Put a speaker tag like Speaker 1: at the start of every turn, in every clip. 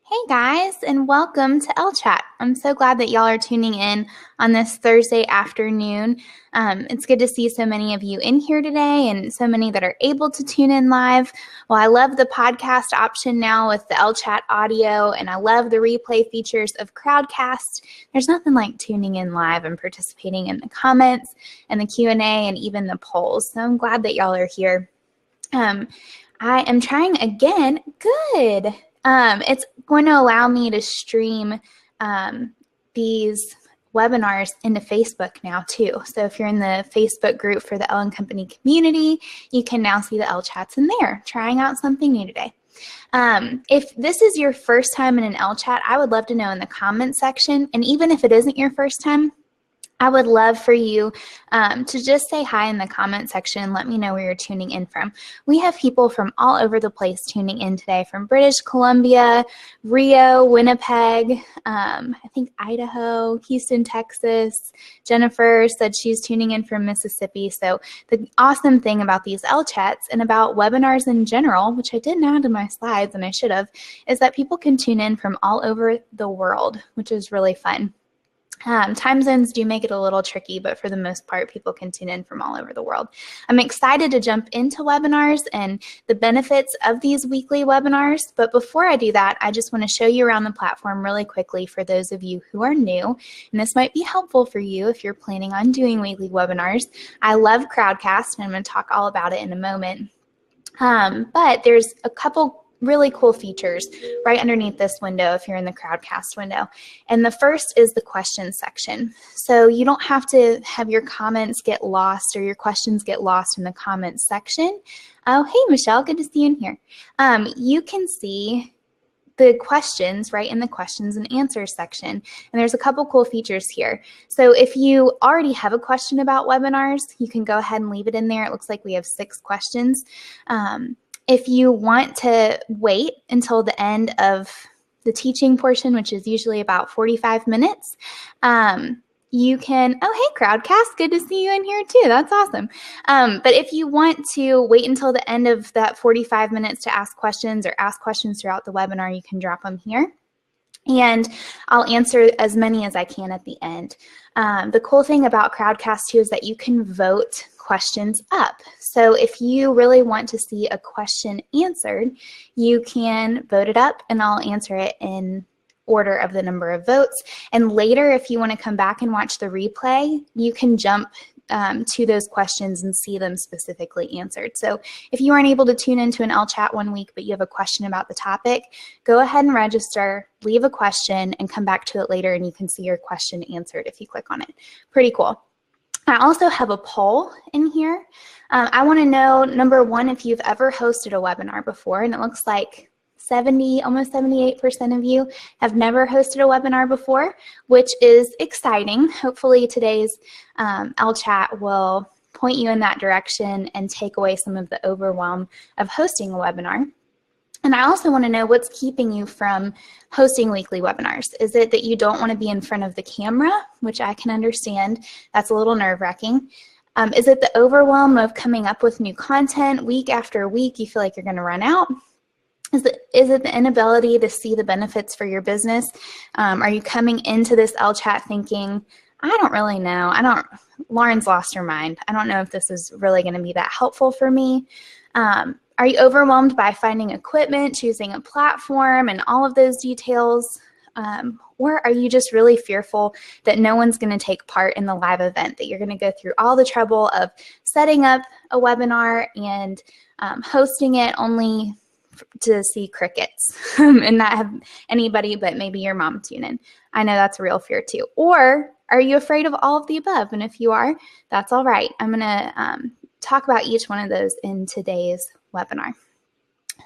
Speaker 1: Hey guys, and welcome to Ellechat. I'm so glad that y'all are tuning in on this Thursday afternoon. It's good to see so many of you in here today and so many that are able to tune in live. Well, I love the podcast option now with the Ellechat audio, and I love the replay features of Crowdcast. There's nothing like tuning in live and participating in the comments and the Q&A and even the polls. So I'm glad that y'all are here. I am trying again. Good. It's going to allow me to stream these webinars into Facebook now too. So if you're in the Facebook group for the Ellen Company community, you can now see the Ellechat's in there, trying out something new today. If this is your first time in an Ellechat, I would love to know in the comments section, and even if it isn't your first time, I would love for you to just say hi in the comment section and let me know where you're tuning in from. We have people from all over the place tuning in today, from British Columbia, Rio, Winnipeg, I think Idaho, Houston, Texas. Jennifer said she's tuning in from Mississippi. So the awesome thing about these Elechats and about webinars in general, which I didn't add to my slides and I should have, is that people can tune in from all over the world, which is really fun. Time zones do make it a little tricky, but for the most part, people can tune in from all over the world. I'm excited to jump into webinars and the benefits of these weekly webinars, but before I do that, I just want to show you around the platform really quickly for those of you who are new, and this might be helpful for you if you're planning on doing weekly webinars. I love Crowdcast, and I'm going to talk all about it in a moment, but there's a couple really cool features right underneath this window if you're in the Crowdcast window. And the first is the questions section. So you don't have to have your comments get lost or your questions get lost in the comments section. Oh, hey, Michelle, good to see you in here. You can see the questions right in the questions and answers section. And there's a couple cool features here. So if you already have a question about webinars, you can go ahead and leave it in there. It looks like we have 6 questions. If you want to wait until the end of the teaching portion, which is usually about 45 minutes, you can, oh, hey, Crowdcast, good to see you in here too. That's awesome. But if you want to wait until the end of that 45 minutes to ask questions or ask questions throughout the webinar, you can drop them here. And I'll answer as many as I can at the end. The cool thing about Crowdcast too is that you can vote questions up. So if you really want to see a question answered, you can vote it up and I'll answer it in order of the number of votes. And later, if you want to come back and watch the replay, you can jump to those questions and see them specifically answered. So if you aren't able to tune into an Ellechat one week, but you have a question about the topic, go ahead and register, leave a question, and come back to it later and you can see your question answered if you click on it. Pretty cool. I also have a poll in here. I want to know, number one, if you've ever hosted a webinar before, and it looks like almost 78% of you have never hosted a webinar before, which is exciting. Hopefully today's Ellechat will point you in that direction and take away some of the overwhelm of hosting a webinar. And I also want to know what's keeping you from hosting weekly webinars. Is it that you don't want to be in front of the camera, which I can understand? That's a little nerve-wracking. Is it the overwhelm of coming up with new content week after week? You feel like you're going to run out? Is it the inability to see the benefits for your business? Are you coming into this Ellechat thinking, I don't really know. Lauren's lost her mind. I don't know if this is really going to be that helpful for me. Are you overwhelmed by finding equipment, choosing a platform, and all of those details? Or are you just really fearful that no one's going to take part in the live event, that you're going to go through all the trouble of setting up a webinar and hosting it only to see crickets and not have anybody but maybe your mom tune in? I know that's a real fear too. Or are you afraid of all of the above? And if you are, that's all right. I'm going to talk about each one of those in today's webinar.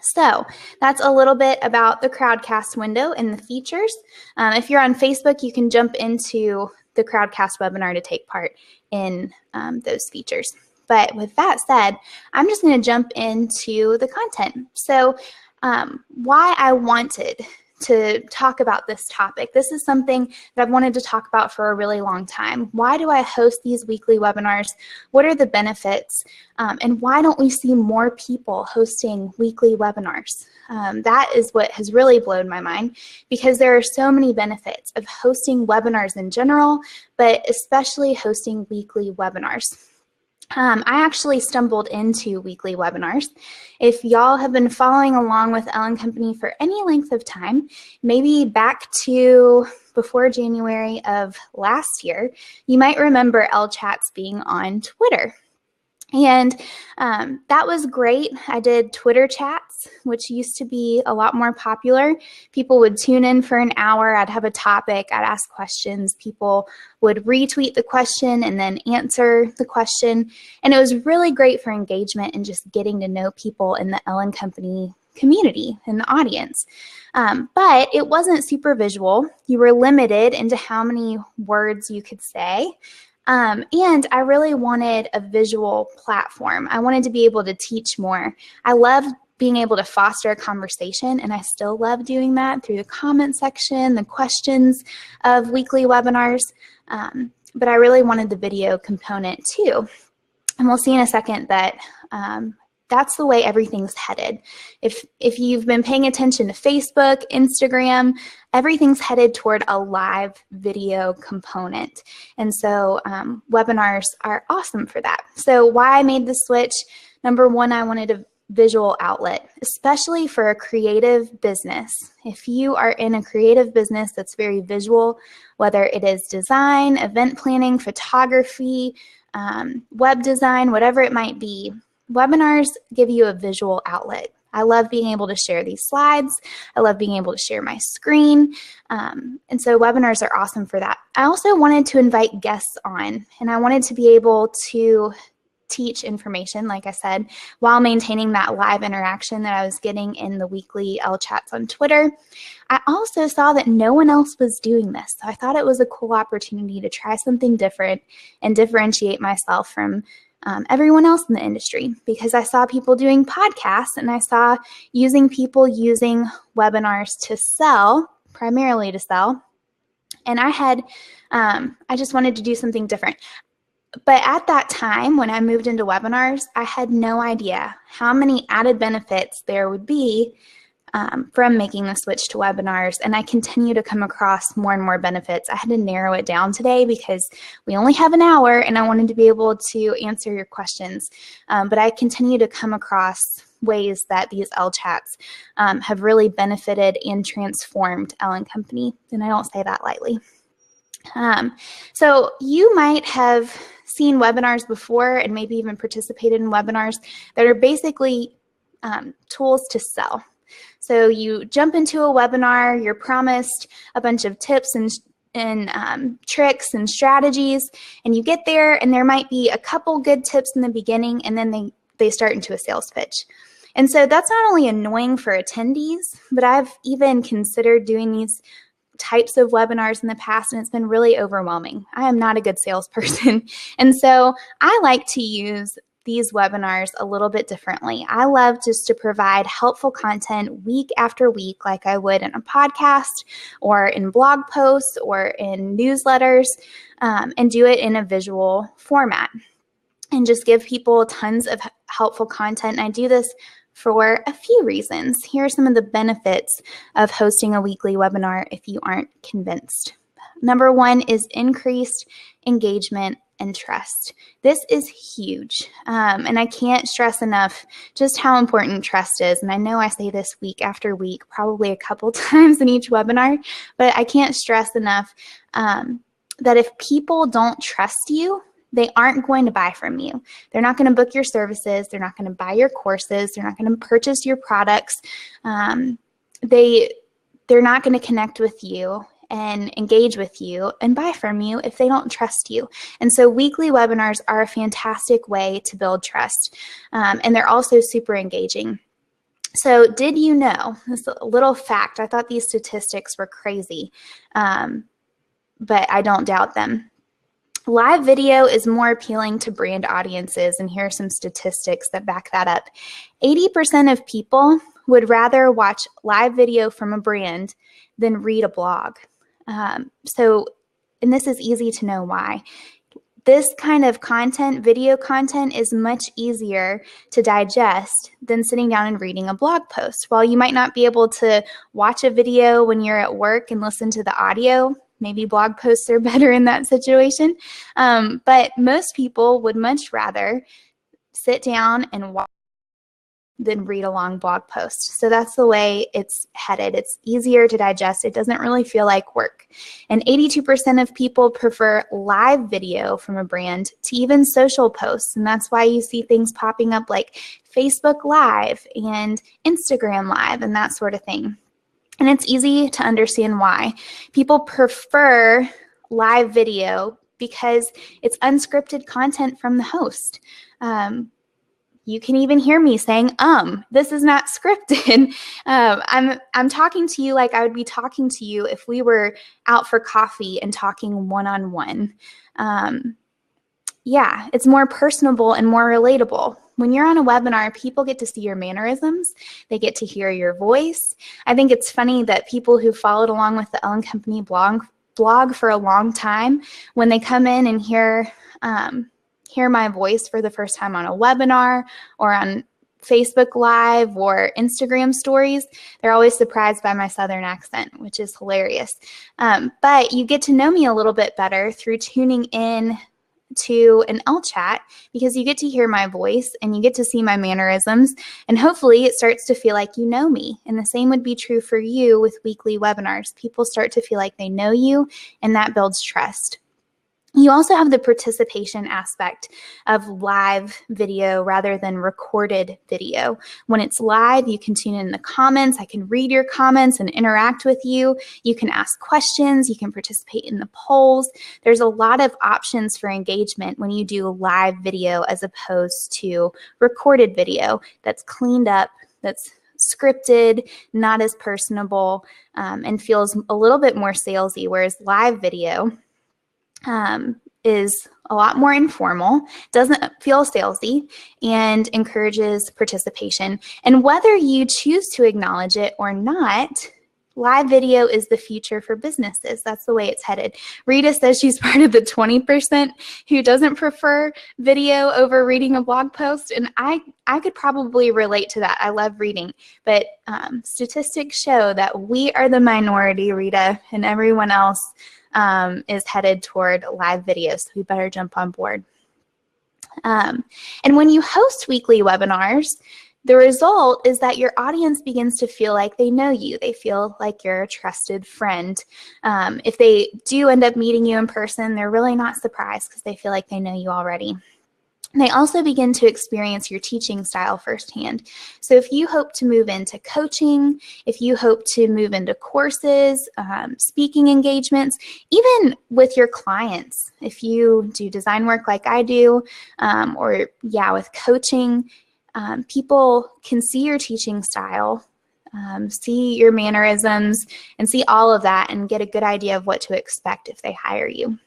Speaker 1: So that's a little bit about the Crowdcast window and the features. If you're on Facebook, you can jump into the Crowdcast webinar to take part in those features. But with that said, I'm just going to jump into the content. So why I wanted to talk about this topic. This is something that I've wanted to talk about for a really long time. Why do I host these weekly webinars? What are the benefits? And why don't we see more people hosting weekly webinars? That is what has really blown my mind, because there are so many benefits of hosting webinars in general, but especially hosting weekly webinars. I actually stumbled into weekly webinars. If y'all have been following along with Ellen Company for any length of time, maybe back to before January of last year, you might remember Ellechat's being on Twitter. And that was great. I did Twitter chats, which used to be a lot more popular. People would tune in for an hour. I'd have a topic. I'd ask questions. People would retweet the question and then answer the question. And it was really great for engagement and just getting to know people in the Ellen Company community and the audience. But it wasn't super visual. You were limited into how many words you could say. And I really wanted a visual platform. I wanted to be able to teach more. I love being able to foster a conversation, and I still love doing that through the comment section, the questions of weekly webinars. But I really wanted the video component too. And we'll see in a second that that's the way everything's headed. If you've been paying attention to Facebook, Instagram, everything's headed toward a live video component. And so webinars are awesome for that. So why I made the switch, number one, I wanted a visual outlet, especially for a creative business. If you are in a creative business that's very visual, whether it is design, event planning, photography, web design, whatever it might be, webinars give you a visual outlet. I love being able to share these slides. I love being able to share my screen. And so webinars are awesome for that. I also wanted to invite guests on, and I wanted to be able to teach information, like I said, while maintaining that live interaction that I was getting in the weekly Ellechat's on Twitter. I also saw that no one else was doing this, so I thought it was a cool opportunity to try something different and differentiate myself from everyone else in the industry, because I saw people doing podcasts and I saw people using webinars to sell, primarily to sell. And I just wanted to do something different. But at that time, when I moved into webinars, I had no idea how many added benefits there would be from making the switch to webinars, and I continue to come across more and more benefits. I had to narrow it down today because we only have an hour and I wanted to be able to answer your questions. But I continue to come across ways that these Ellechat's have really benefited and transformed Ellen Company, and I don't say that lightly. So you might have seen webinars before and maybe even participated in webinars that are basically tools to sell. So you jump into a webinar, you're promised a bunch of tips and tricks and strategies, and you get there and there might be a couple good tips in the beginning, and then they start into a sales pitch. And so that's not only annoying for attendees, but I've even considered doing these types of webinars in the past, and it's been really overwhelming. I am not a good salesperson. And so I like to use these webinars a little bit differently. I love just to provide helpful content week after week, like I would in a podcast or in blog posts or in newsletters, and do it in a visual format and just give people tons of helpful content. And I do this for a few reasons. Here are some of the benefits of hosting a weekly webinar if you aren't convinced. Number one is increased engagement and trust. This is huge, and I can't stress enough just how important trust is. And I know I say this week after week, probably a couple times in each webinar, but I can't stress enough that if people don't trust you, they aren't going to buy from you. They're not going to book your services. They're not going to buy your courses. They're not going to purchase your products. They're not going to connect with you and engage with you and buy from you if they don't trust you. And so weekly webinars are a fantastic way to build trust. And they're also super engaging. So did you know, this little fact, I thought these statistics were crazy, but I don't doubt them. Live video is more appealing to brand audiences, and here are some statistics that back that up. 80% of people would rather watch live video from a brand than read a blog. And this is easy to know why. This kind of content, video content, is much easier to digest than sitting down and reading a blog post. While you might not be able to watch a video when you're at work and listen to the audio, maybe blog posts are better in that situation, but most people would much rather sit down and watch than read a long blog post. So that's the way it's headed. It's easier to digest. It doesn't really feel like work. And 82% of people prefer live video from a brand to even social posts. And that's why you see things popping up like Facebook Live and Instagram Live and that sort of thing. And it's easy to understand why. People prefer live video because it's unscripted content from the host. You can even hear me saying, this is not scripted. I'm talking to you like I would be talking to you if we were out for coffee and talking one-on-one. Yeah, it's more personable and more relatable. When you're on a webinar, people get to see your mannerisms. They get to hear your voice. I think it's funny that people who followed along with the Ellen Company blog for a long time, when they come in and hear my voice for the first time on a webinar or on Facebook Live or Instagram stories, they're always surprised by my Southern accent, which is hilarious. But you get to know me a little bit better through tuning in to an Ellechat because you get to hear my voice and you get to see my mannerisms, and hopefully it starts to feel like you know me. And the same would be true for you with weekly webinars. People start to feel like they know you, and that builds trust. You also have the participation aspect of live video rather than recorded video. When it's live, you can tune in the comments. I can read your comments and interact with you. You can ask questions. You can participate in the polls. There's a lot of options for engagement when you do live video as opposed to recorded video that's cleaned up, that's scripted, not as personable, and feels a little bit more salesy, whereas live video is a lot more informal, doesn't feel salesy, and encourages participation. And whether you choose to acknowledge it or not, live video is the future for businesses. That's the way it's headed. Rita says she's part of the 20% who doesn't prefer video over reading a blog post, and I could probably relate to that. I love reading, but statistics show that we are the minority, Rita, and everyone else is headed toward live videos, so we better jump on board. And when you host weekly webinars, the result is that your audience begins to feel like they know you. They feel like you're a trusted friend. If they do end up meeting you in person, they're really not surprised because they feel like they know you already. They also begin to experience your teaching style firsthand. So if you hope to move into coaching, if you hope to move into courses, speaking engagements, even with your clients, if you do design work like I do, with coaching, people can see your teaching style, see your mannerisms, and see all of that and get a good idea of what to expect if they hire you.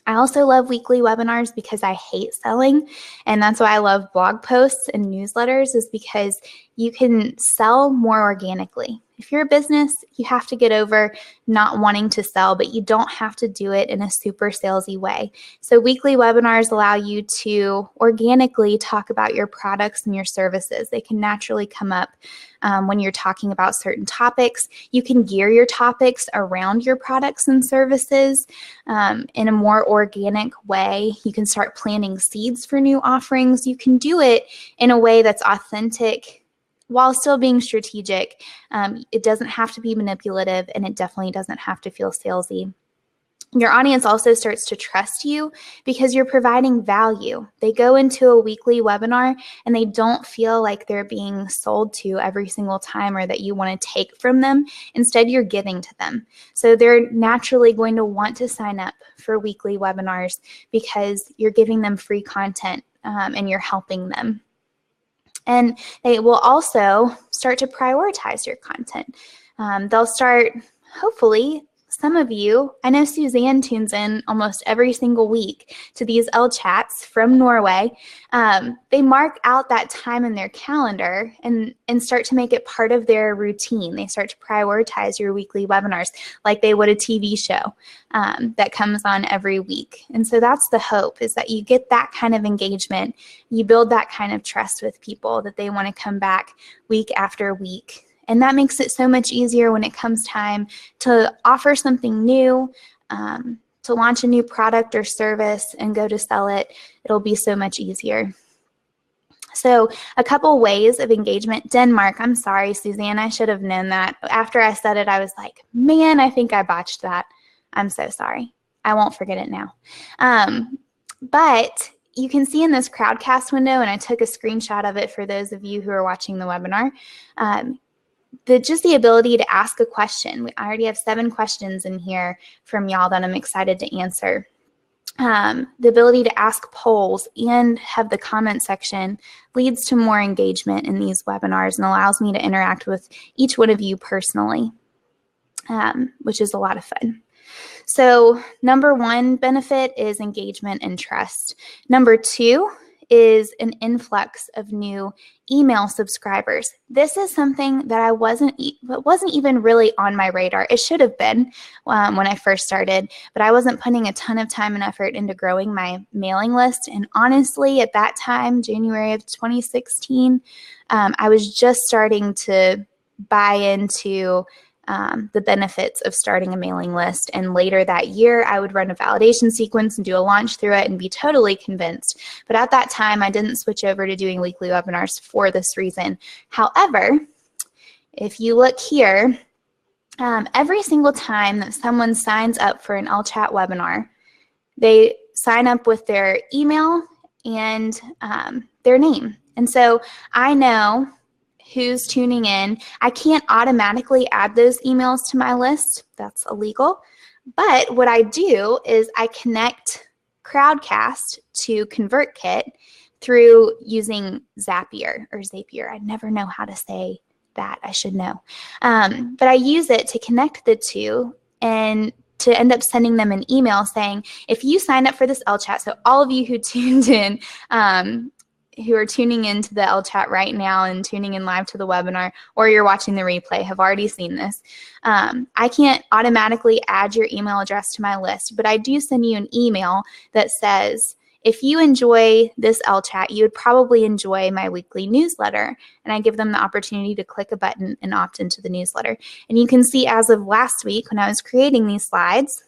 Speaker 1: I also love weekly webinars because I hate selling, and that's why I love blog posts and newsletters, is because you can sell more organically. If you're a business, you have to get over not wanting to sell, but you don't have to do it in a super salesy way. So weekly webinars allow you to organically talk about your products and your services. They can naturally come up when you're talking about certain topics. You can gear your topics around your products and services in a more organic way. You can start planting seeds for new offerings. You can do it in a way that's authentic while still being strategic. It doesn't have to be manipulative, and it definitely doesn't have to feel salesy. Your audience also starts to trust you because you're providing value. They go into a weekly webinar and they don't feel like they're being sold to every single time or that you want to take from them. Instead, you're giving to them. So they're naturally going to want to sign up for weekly webinars because you're giving them free content and you're helping them. And they will also start to prioritize your content. They'll start, hopefully, some of you, I know Suzanne tunes in almost every single week to these Elechats from Norway. They mark out that time in their calendar and start to make it part of their routine. They start to prioritize your weekly webinars like they would a TV show that comes on every week. And so that's the hope, is that you get that kind of engagement. You build that kind of trust with people that they want to come back week after week. And that makes it so much easier when it comes time to offer something new, to launch a new product or service and go to sell it. It'll be so much easier. So a couple ways of engagement. Denmark, I'm sorry, Suzanne, I should have known that. After I said it, I was like, man, I think I botched that. I'm so sorry. I won't forget it now. But you can see in this Crowdcast window, and I took a screenshot of it for those of you who are watching the webinar, just the ability to ask a question. I already have 7 questions in here from y'all that I'm excited to answer. The ability to ask polls and have the comment section leads to more engagement in these webinars and allows me to interact with each one of you personally, which is a lot of fun. So number 1 benefit is engagement and trust. Number 2 is an influx of new email subscribers. This is something that wasn't even really on my radar. It should have been when I first started, but I wasn't putting a ton of time and effort into growing my mailing list. And honestly, at that time, January of 2016, I was just starting to buy into the benefits of starting a mailing list. And later that year, I would run a validation sequence and do a launch through it and be totally convinced. But at that time, I didn't switch over to doing weekly webinars for this reason. However, if you look here, every single time that someone signs up for an Ellechat webinar, they sign up with their email and their name. And so I know who's tuning in. I can't automatically add those emails to my list. That's illegal. But what I do is I connect Crowdcast to ConvertKit through using Zapier or Zapier. I never know how to say that. I should know. But I use it to connect the two and to end up sending them an email saying, if you sign up for this Ellechat, so all of you who tuned in, who are tuning into the Ellechat right now and tuning in live to the webinar, or you're watching the replay, have already seen this. I can't automatically add your email address to my list, but I do send you an email that says, if you enjoy this Ellechat, you would probably enjoy my weekly newsletter. And I give them the opportunity to click a button and opt into the newsletter. And you can see as of last week when I was creating these slides,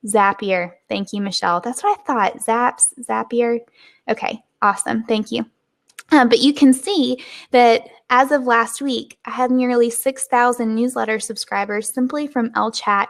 Speaker 1: Zapier. Thank you, Michelle. That's what I thought. Zapier. Okay. Awesome. Thank you. But you can see that as of last week, I had nearly 6,000 newsletter subscribers simply from Ellechat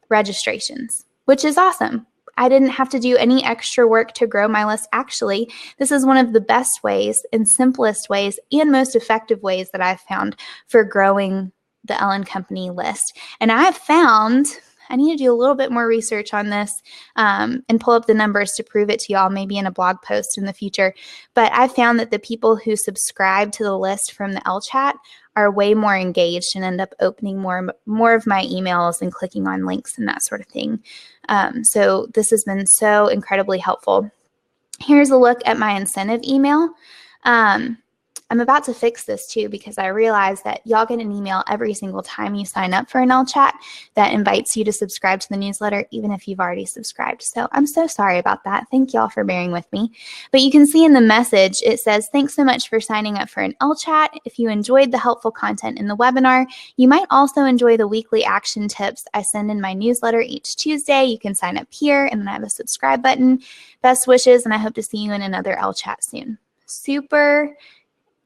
Speaker 1: registrations, which is awesome. I didn't have to do any extra work to grow my list. Actually, this is one of the best ways and simplest ways and most effective ways that I've found for growing the Ellen Company list. And I've found, I need to do a little bit more research on this and pull up the numbers to prove it to y'all, maybe in a blog post in the future. But I found that the people who subscribe to the list from the Ellechat are way more engaged and end up opening more of my emails and clicking on links and that sort of thing. So this has been so incredibly helpful. Here's a look at my incentive email. I'm about to fix this too because I realized that y'all get an email every single time you sign up for an Ellechat that invites you to subscribe to the newsletter, even if you've already subscribed. So I'm so sorry about that. Thank y'all for bearing with me. But you can see in the message, it says, thanks so much for signing up for an Ellechat. If you enjoyed the helpful content in the webinar, you might also enjoy the weekly action tips I send in my newsletter each Tuesday. You can sign up here and then I have a subscribe button. Best wishes, and I hope to see you in another Ellechat soon. Super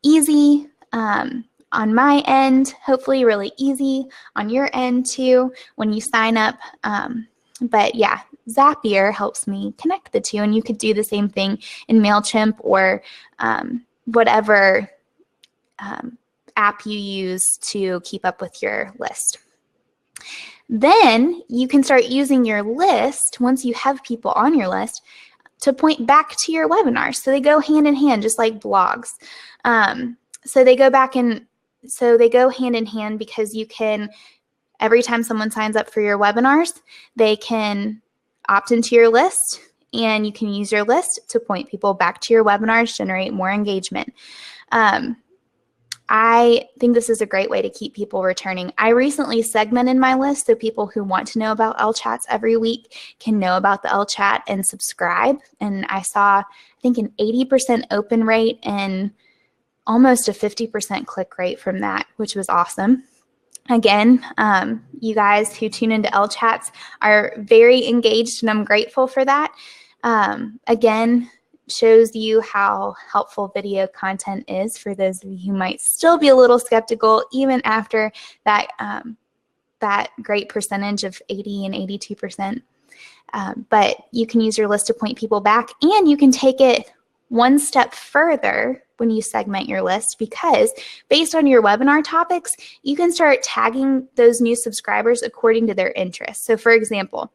Speaker 1: easy on my end, hopefully really easy on your end too when you sign up. But yeah, Zapier helps me connect the two, and you could do the same thing in MailChimp or whatever app you use to keep up with your list. Then you can start using your list once you have people on your list to point back to your webinars. So they go hand in hand, just like blogs. So they go hand in hand because you can every time someone signs up for your webinars, they can opt into your list, and you can use your list to point people back to your webinars, generate more engagement. I think this is a great way to keep people returning. I recently segmented my list so people who want to know about Elchats every week can know about the Ellechat and subscribe. And I saw, I think, an 80% open rate and almost a 50% click rate from that, which was awesome. Again, you guys who tune into Elchats are very engaged, and I'm grateful for that. Again, shows you how helpful video content is for those of you who might still be a little skeptical even after that, that great percentage of 80 and 82%. But you can use your list to point people back, and you can take it one step further when you segment your list, because based on your webinar topics, you can start tagging those new subscribers according to their interests. So for example,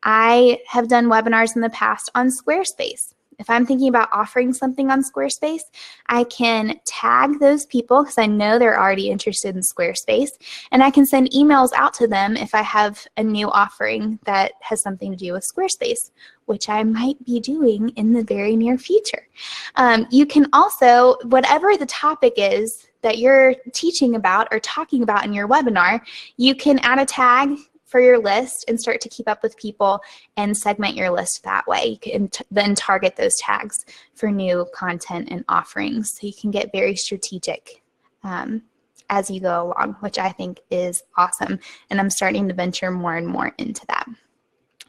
Speaker 1: I have done webinars in the past on Squarespace. If I'm thinking about offering something on Squarespace, I can tag those people because I know they're already interested in Squarespace, and I can send emails out to them if I have a new offering that has something to do with Squarespace, which I might be doing in the very near future. You can also, whatever the topic is that you're teaching about or talking about in your webinar, you can add a tag for your list and start to keep up with people and segment your list that way. You can then target those tags for new content and offerings, so you can get very strategic as you go along, which I think is awesome. And I'm starting to venture more and more into that.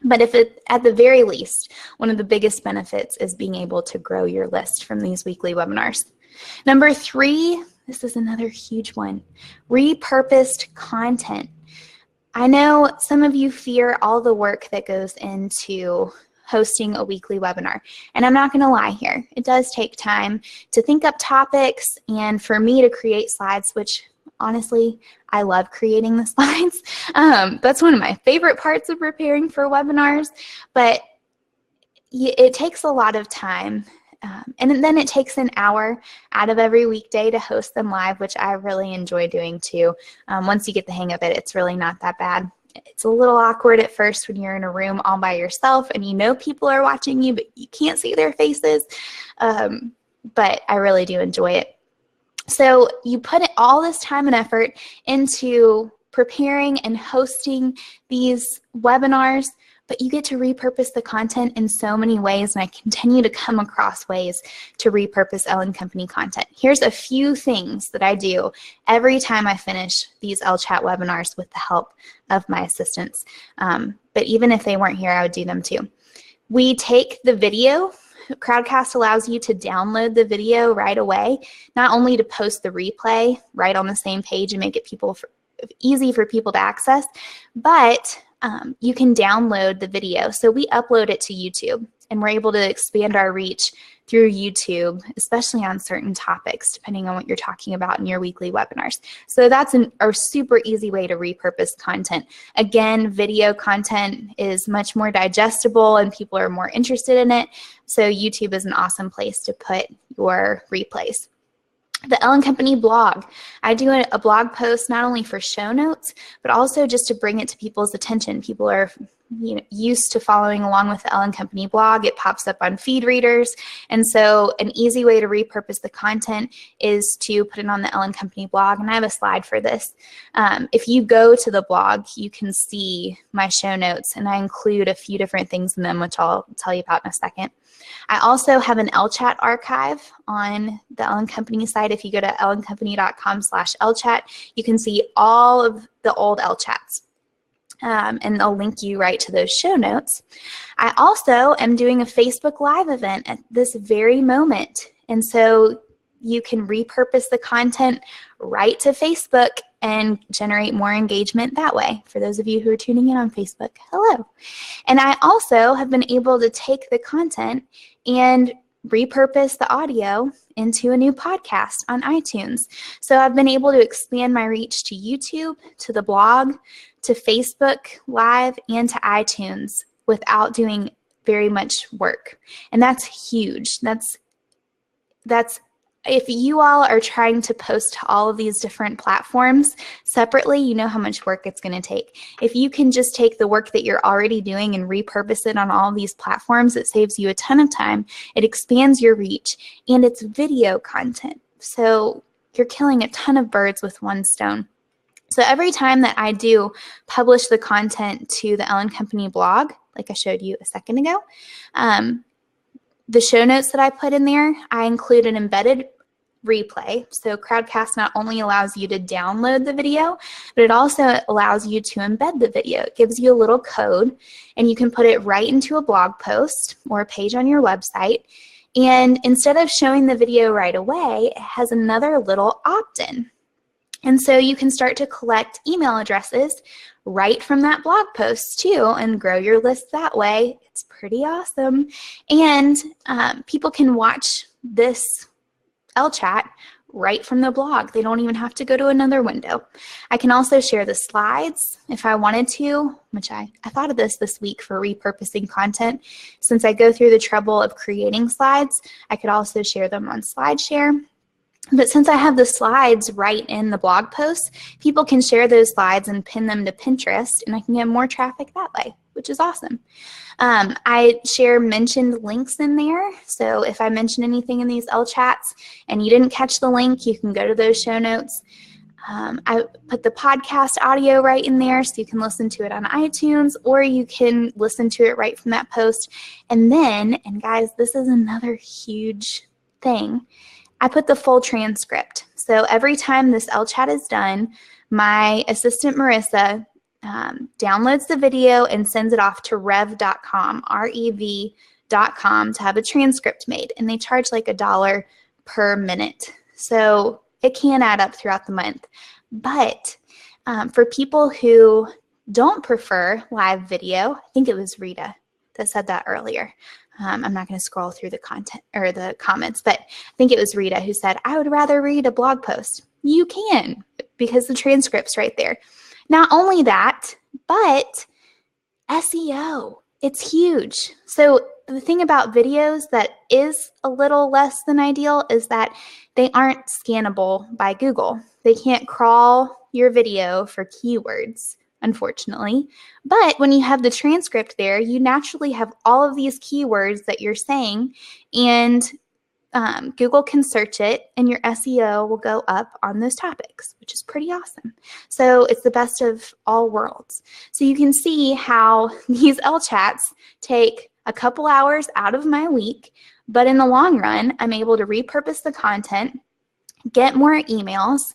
Speaker 1: But if it, at the very least, one of the biggest benefits is being able to grow your list from these weekly webinars. Number 3, this is another huge one, repurposed content. I know some of you fear all the work that goes into hosting a weekly webinar, and I'm not going to lie here. It does take time to think up topics and for me to create slides, which honestly, I love creating the slides. That's one of my favorite parts of preparing for webinars, but it takes a lot of time. And then it takes an hour out of every weekday to host them live, which I really enjoy doing too. Once you get the hang of it, it's really not that bad. It's a little awkward at first when you're in a room all by yourself and you know people are watching you, but you can't see their faces. But I really do enjoy it. So you put all this time and effort into preparing and hosting these webinars, but you get to repurpose the content in so many ways, and I continue to come across ways to repurpose Ellen Company content. Here's a few things that I do every time I finish these Ellechat webinars with the help of my assistants. But even if they weren't here, I would do them too. We take the video. Crowdcast allows you to download the video right away, not only to post the replay right on the same page and make it easy for people to access, but you can download the video. So we upload it to YouTube, and we're able to expand our reach through YouTube, especially on certain topics, depending on what you're talking about in your weekly webinars. So that's a super easy way to repurpose content. Again, video content is much more digestible and people are more interested in it. So YouTube is an awesome place to put your replays. The Ellen Company blog. I do a blog post not only for show notes, but also just to bring it to people's attention. People are used to following along with the Ellen Company blog. It pops up on feed readers. And so an easy way to repurpose the content is to put it on the Ellen Company blog. And I have a slide for this. If you go to the blog, you can see my show notes, and I include a few different things in them, which I'll tell you about in a second. I also have an Ellechat archive on the Ellen Company site. If you go to ellencompany.com/Ellechat, you can see all of the old Elechats. And I'll link you right to those show notes. I also am doing a Facebook Live event at this very moment. And so you can repurpose the content right to Facebook and generate more engagement that way. For those of you who are tuning in on Facebook, hello. And I also have been able to take the content and repurpose the audio into a new podcast on iTunes. So I've been able to expand my reach to YouTube, to the blog, to Facebook Live, and to iTunes without doing very much work. And that's huge. That's if you all are trying to post to all of these different platforms separately, you know how much work it's going to take. If you can just take the work that you're already doing and repurpose it on all these platforms, it saves you a ton of time. It expands your reach, and it's video content. So you're killing a ton of birds with one stone. So every time that I do publish the content to the Ellen Company blog, like I showed you a second ago, the show notes that I put in there, I include an embedded replay. So Crowdcast not only allows you to download the video, but it also allows you to embed the video. It gives you a little code, and you can put it right into a blog post or a page on your website. And instead of showing the video right away, it has another little opt-in. And so you can start to collect email addresses right from that blog post too, and grow your list that way. It's pretty awesome. And people can watch this Ellechat right from the blog. They don't even have to go to another window. I can also share the slides if I wanted to, which I thought of this week for repurposing content. Since I go through the trouble of creating slides, I could also share them on SlideShare. But since I have the slides right in the blog post, people can share those slides and pin them to Pinterest, and I can get more traffic that way, which is awesome. I share mentioned links in there. So if I mention anything in these Elechats and you didn't catch the link, you can go to those show notes. I put the podcast audio right in there so you can listen to it on iTunes, or you can listen to it right from that post. And then, and guys, this is another huge thing, I put the full transcript. So every time this Ellechat is done, my assistant Marissa downloads the video and sends it off to rev.com, rev.com, to have a transcript made. And they charge like $1 per minute. So it can add up throughout the month. But for people who don't prefer live video, I think it was Rita that said that earlier. I'm not going to scroll through the content or the comments, but I think it was Rita who said, I would rather read a blog post. You can, because the transcript's right there. Not only that, but SEO, it's huge. So the thing about videos that is a little less than ideal is that they aren't scannable by Google. They can't crawl your video for keywords, unfortunately. But when you have the transcript there, you naturally have all of these keywords that you're saying, and Google can search it, and your SEO will go up on those topics, which is pretty awesome. So it's the best of all worlds. So you can see how these Elechats take a couple hours out of my week, but in the long run, I'm able to repurpose the content, get more emails,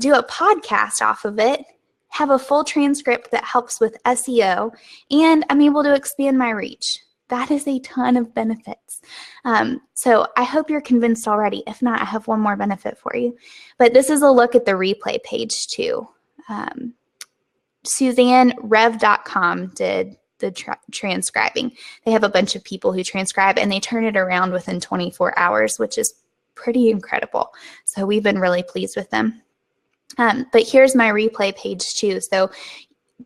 Speaker 1: do a podcast off of it, have a full transcript that helps with SEO, and I'm able to expand my reach. That is a ton of benefits. So I hope you're convinced already. If not, I have one more benefit for you. But this is a look at the replay page too. Suzanne, rev.com, did the transcribing. They have a bunch of people who transcribe, and they turn it around within 24 hours, which is pretty incredible. So we've been really pleased with them. But here's my replay page too. So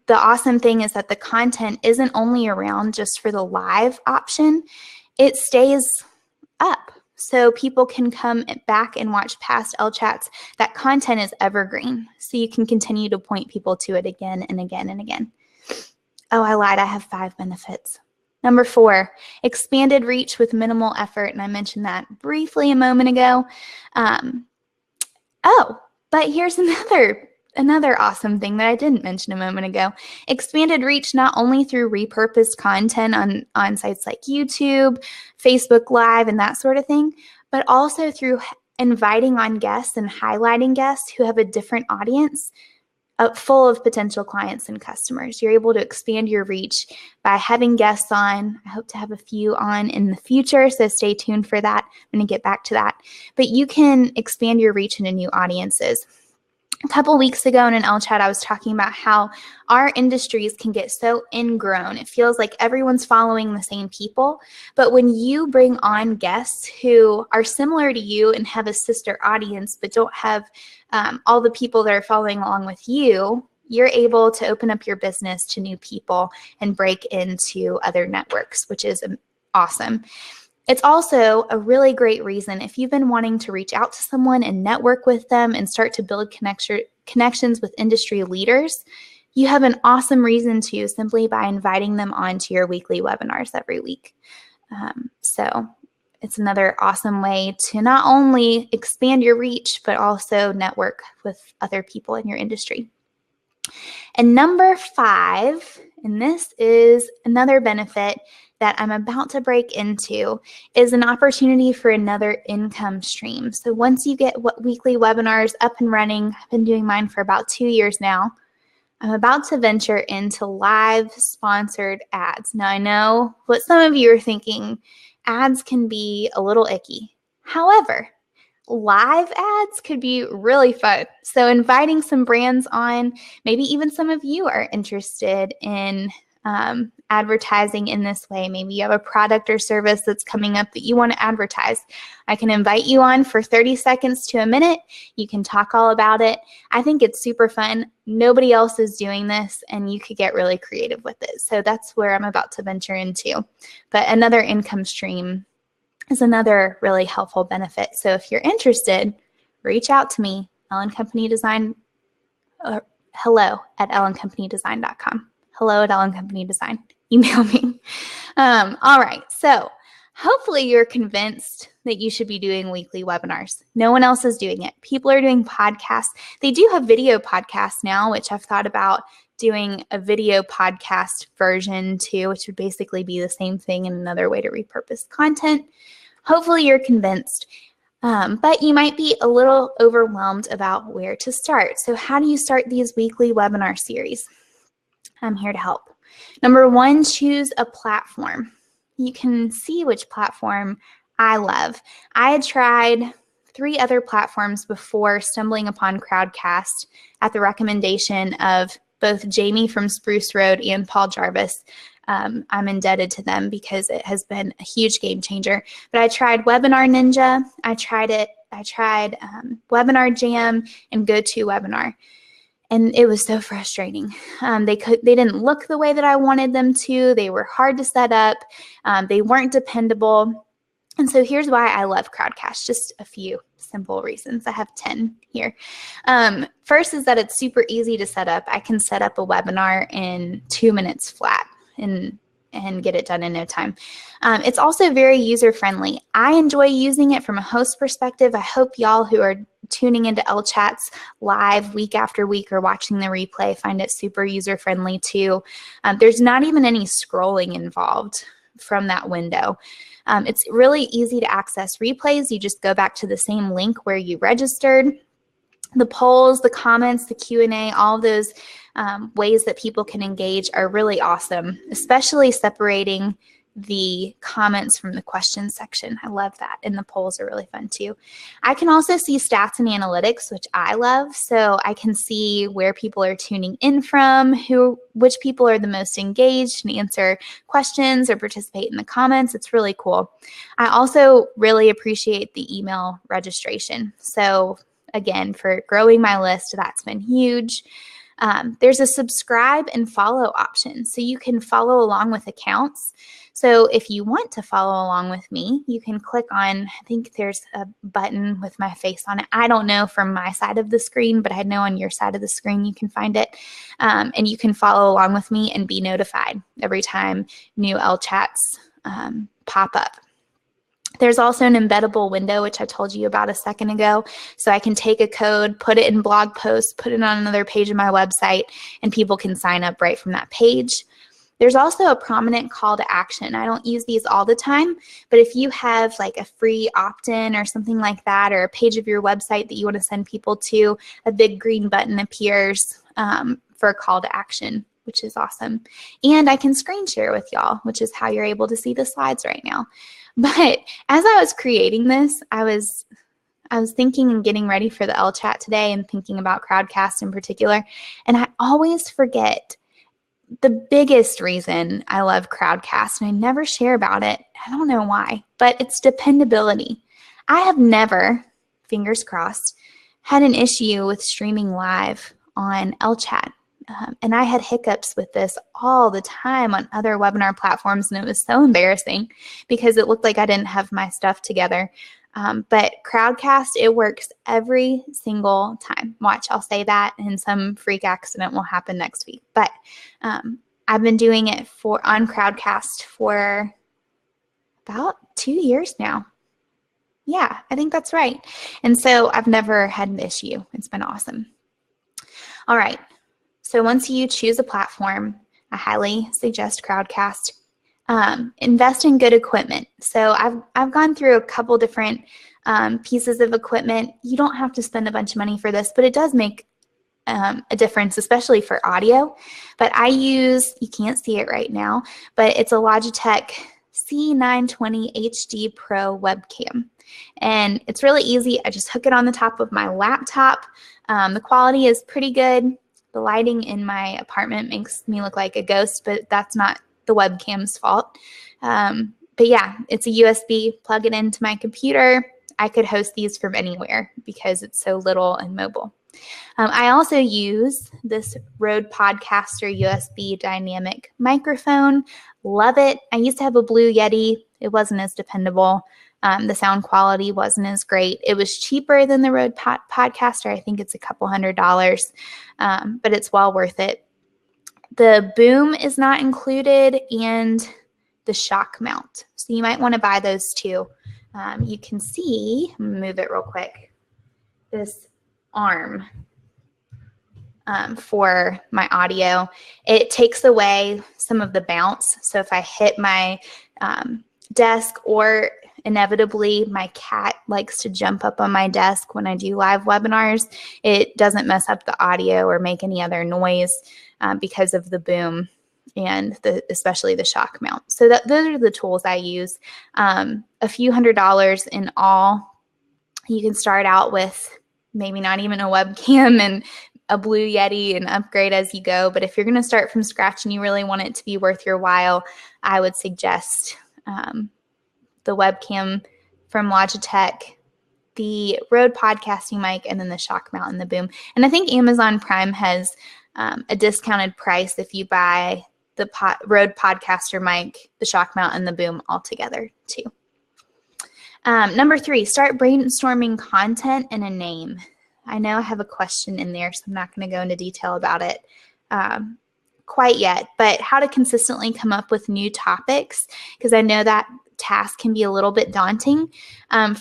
Speaker 1: the awesome thing is that the content isn't only around just for the live option, it stays up. So people can come back and watch past Elechats. That content is evergreen. So you can continue to point people to it again and again and again. Oh, I lied. I have 5 benefits. Number 4, expanded reach with minimal effort. And I mentioned that briefly a moment ago. But here's another awesome thing that I didn't mention a moment ago. Expanded reach not only through repurposed content on sites like YouTube, Facebook Live, and that sort of thing, but also through inviting on guests and highlighting guests who have a different audience full of potential clients and customers. You're able to expand your reach by having guests on. I hope to have a few on in the future, so stay tuned for that. I'm going to get back to that. But you can expand your reach into new audiences. A couple weeks ago in an Ellechat, I was talking about how our industries can get so ingrown. It feels like everyone's following the same people. But when you bring on guests who are similar to you and have a sister audience, but don't have all the people that are following along with you, you're able to open up your business to new people and break into other networks, which is awesome. It's also a really great reason if you've been wanting to reach out to someone and network with them and start to build connections with industry leaders. You have an awesome reason to simply by inviting them onto your weekly webinars every week. So it's another awesome way to not only expand your reach, but also network with other people in your industry. And number 5, and this is another benefit that I'm about to break into, is an opportunity for another income stream. So once you get weekly webinars up and running, I've been doing mine for about 2 years now, I'm about to venture into live sponsored ads. Now I know what some of you are thinking, ads can be a little icky. However, live ads could be really fun. So inviting some brands on, maybe even some of you are interested in advertising in this way. Maybe you have a product or service that's coming up that you want to advertise. I can invite you on for 30 seconds to a minute. You can talk all about it. I think it's super fun. Nobody else is doing this, and you could get really creative with it. So that's where I'm about to venture into. But another income stream is another really helpful benefit. So if you're interested, reach out to me, Ellen Company Design, hello@ellencompanydesign.com. hello@ellencompanydesign. Email me. All right, so hopefully you're convinced that you should be doing weekly webinars. No one else is doing it. People are doing podcasts. They do have video podcasts now, which I've thought about doing a video podcast version too, which would basically be the same thing and another way to repurpose content. Hopefully you're convinced, but you might be a little overwhelmed about where to start. So how do you start these weekly webinar series? I'm here to help. Number 1, choose a platform. You can see which platform I love. I had tried 3 other platforms before stumbling upon Crowdcast at the recommendation of both Jamie from Spruce Road and Paul Jarvis. I'm indebted to them because it has been a huge game changer. But I tried Webinar Ninja. I tried Webinar Jam and GoToWebinar. And it was so frustrating. They didn't look the way that I wanted them to. They were hard to set up. They weren't dependable. And so here's why I love Crowdcast, just a few simple reasons. I have 10 here. First is that it's super easy to set up. I can set up a webinar in 2 minutes flat and get it done in no time. It's also very user-friendly. I enjoy using it from a host perspective. I hope y'all who are tuning into Ellechat's live week after week or watching the replay find it super user-friendly too. There's not even any scrolling involved from that window. It's really easy to access replays. You just go back to the same link where you registered. The polls, the comments, the Q&A, all of those ways that people can engage are really awesome, especially separating the comments from the questions section. I love that. And the polls are really fun too. I can also see stats and analytics, which I love. So I can see where people are tuning in from, which people are the most engaged and answer questions or participate in the comments. It's really cool. I also really appreciate the email registration. So again, for growing my list, that's been huge. There's a subscribe and follow option. So you can follow along with accounts. So if you want to follow along with me, you can click on, I think there's a button with my face on it. I don't know from my side of the screen, but I know on your side of the screen you can find it. And you can follow along with me and be notified every time new Elchats pop up. There's also an embeddable window, which I told you about a second ago. So I can take a code, put it in blog posts, put it on another page of my website, and people can sign up right from that page. There's also a prominent call to action. I don't use these all the time, but if you have like a free opt-in or something like that, or a page of your website that you want to send people to, a big green button appears for a call to action, which is awesome. And I can screen share with y'all, which is how you're able to see the slides right now. But as I was creating this, I was thinking and getting ready for the Ellechat today and thinking about Crowdcast in particular, and I always forget the biggest reason I love Crowdcast, and I never share about it. I don't know why, but it's dependability. I have never, fingers crossed, had an issue with streaming live on Ellechat. And I had hiccups with this all the time on other webinar platforms, and it was so embarrassing because it looked like I didn't have my stuff together. But Crowdcast, it works every single time. Watch, I'll say that, and some freak accident will happen next week. But I've been doing it on Crowdcast for about 2 years now. Yeah, I think that's right. And so I've never had an issue. It's been awesome. All right. So once you choose a platform, I highly suggest Crowdcast. Invest in good equipment. So I've gone through a couple different pieces of equipment. You don't have to spend a bunch of money for this, but it does make a difference, especially for audio. But I use, you can't see it right now, but it's a Logitech C920 HD Pro webcam. And it's really easy. I just hook it on the top of my laptop. The quality is pretty good. The lighting in my apartment makes me look like a ghost, but that's not the webcam's fault. But yeah, it's a USB, plug it into my computer. I could host these from anywhere because it's so little and mobile. I also use this Rode Podcaster USB dynamic microphone. Love it. I used to have a Blue Yeti. It wasn't as dependable. The sound quality wasn't as great. It was cheaper than the Rode Podcaster. I think it's a couple $100, but it's well worth it. The boom is not included, and the shock mount. So you might want to buy those too. You can see, I'm gonna move it real quick, this arm for my audio. It takes away some of the bounce. So if I hit my desk, or inevitably my cat likes to jump up on my desk when I do live webinars, it doesn't mess up the audio or make any other noise because of the boom and especially the shock mount. So those are the tools I use. A few $100s in all. You can start out with maybe not even a webcam and a Blue Yeti and upgrade as you go. But if you're going to start from scratch and you really want it to be worth your while, I would suggest the webcam from Logitech, the Rode podcasting mic, and then the shock mount and the boom. And I think Amazon Prime has a discounted price if you buy the Rode podcaster mic, the shock mount, and the boom all together too. Number 3, start brainstorming content and a name. I know I have a question in there, so I'm not going to go into detail about it quite yet, but how to consistently come up with new topics, because I know that task can be a little bit daunting.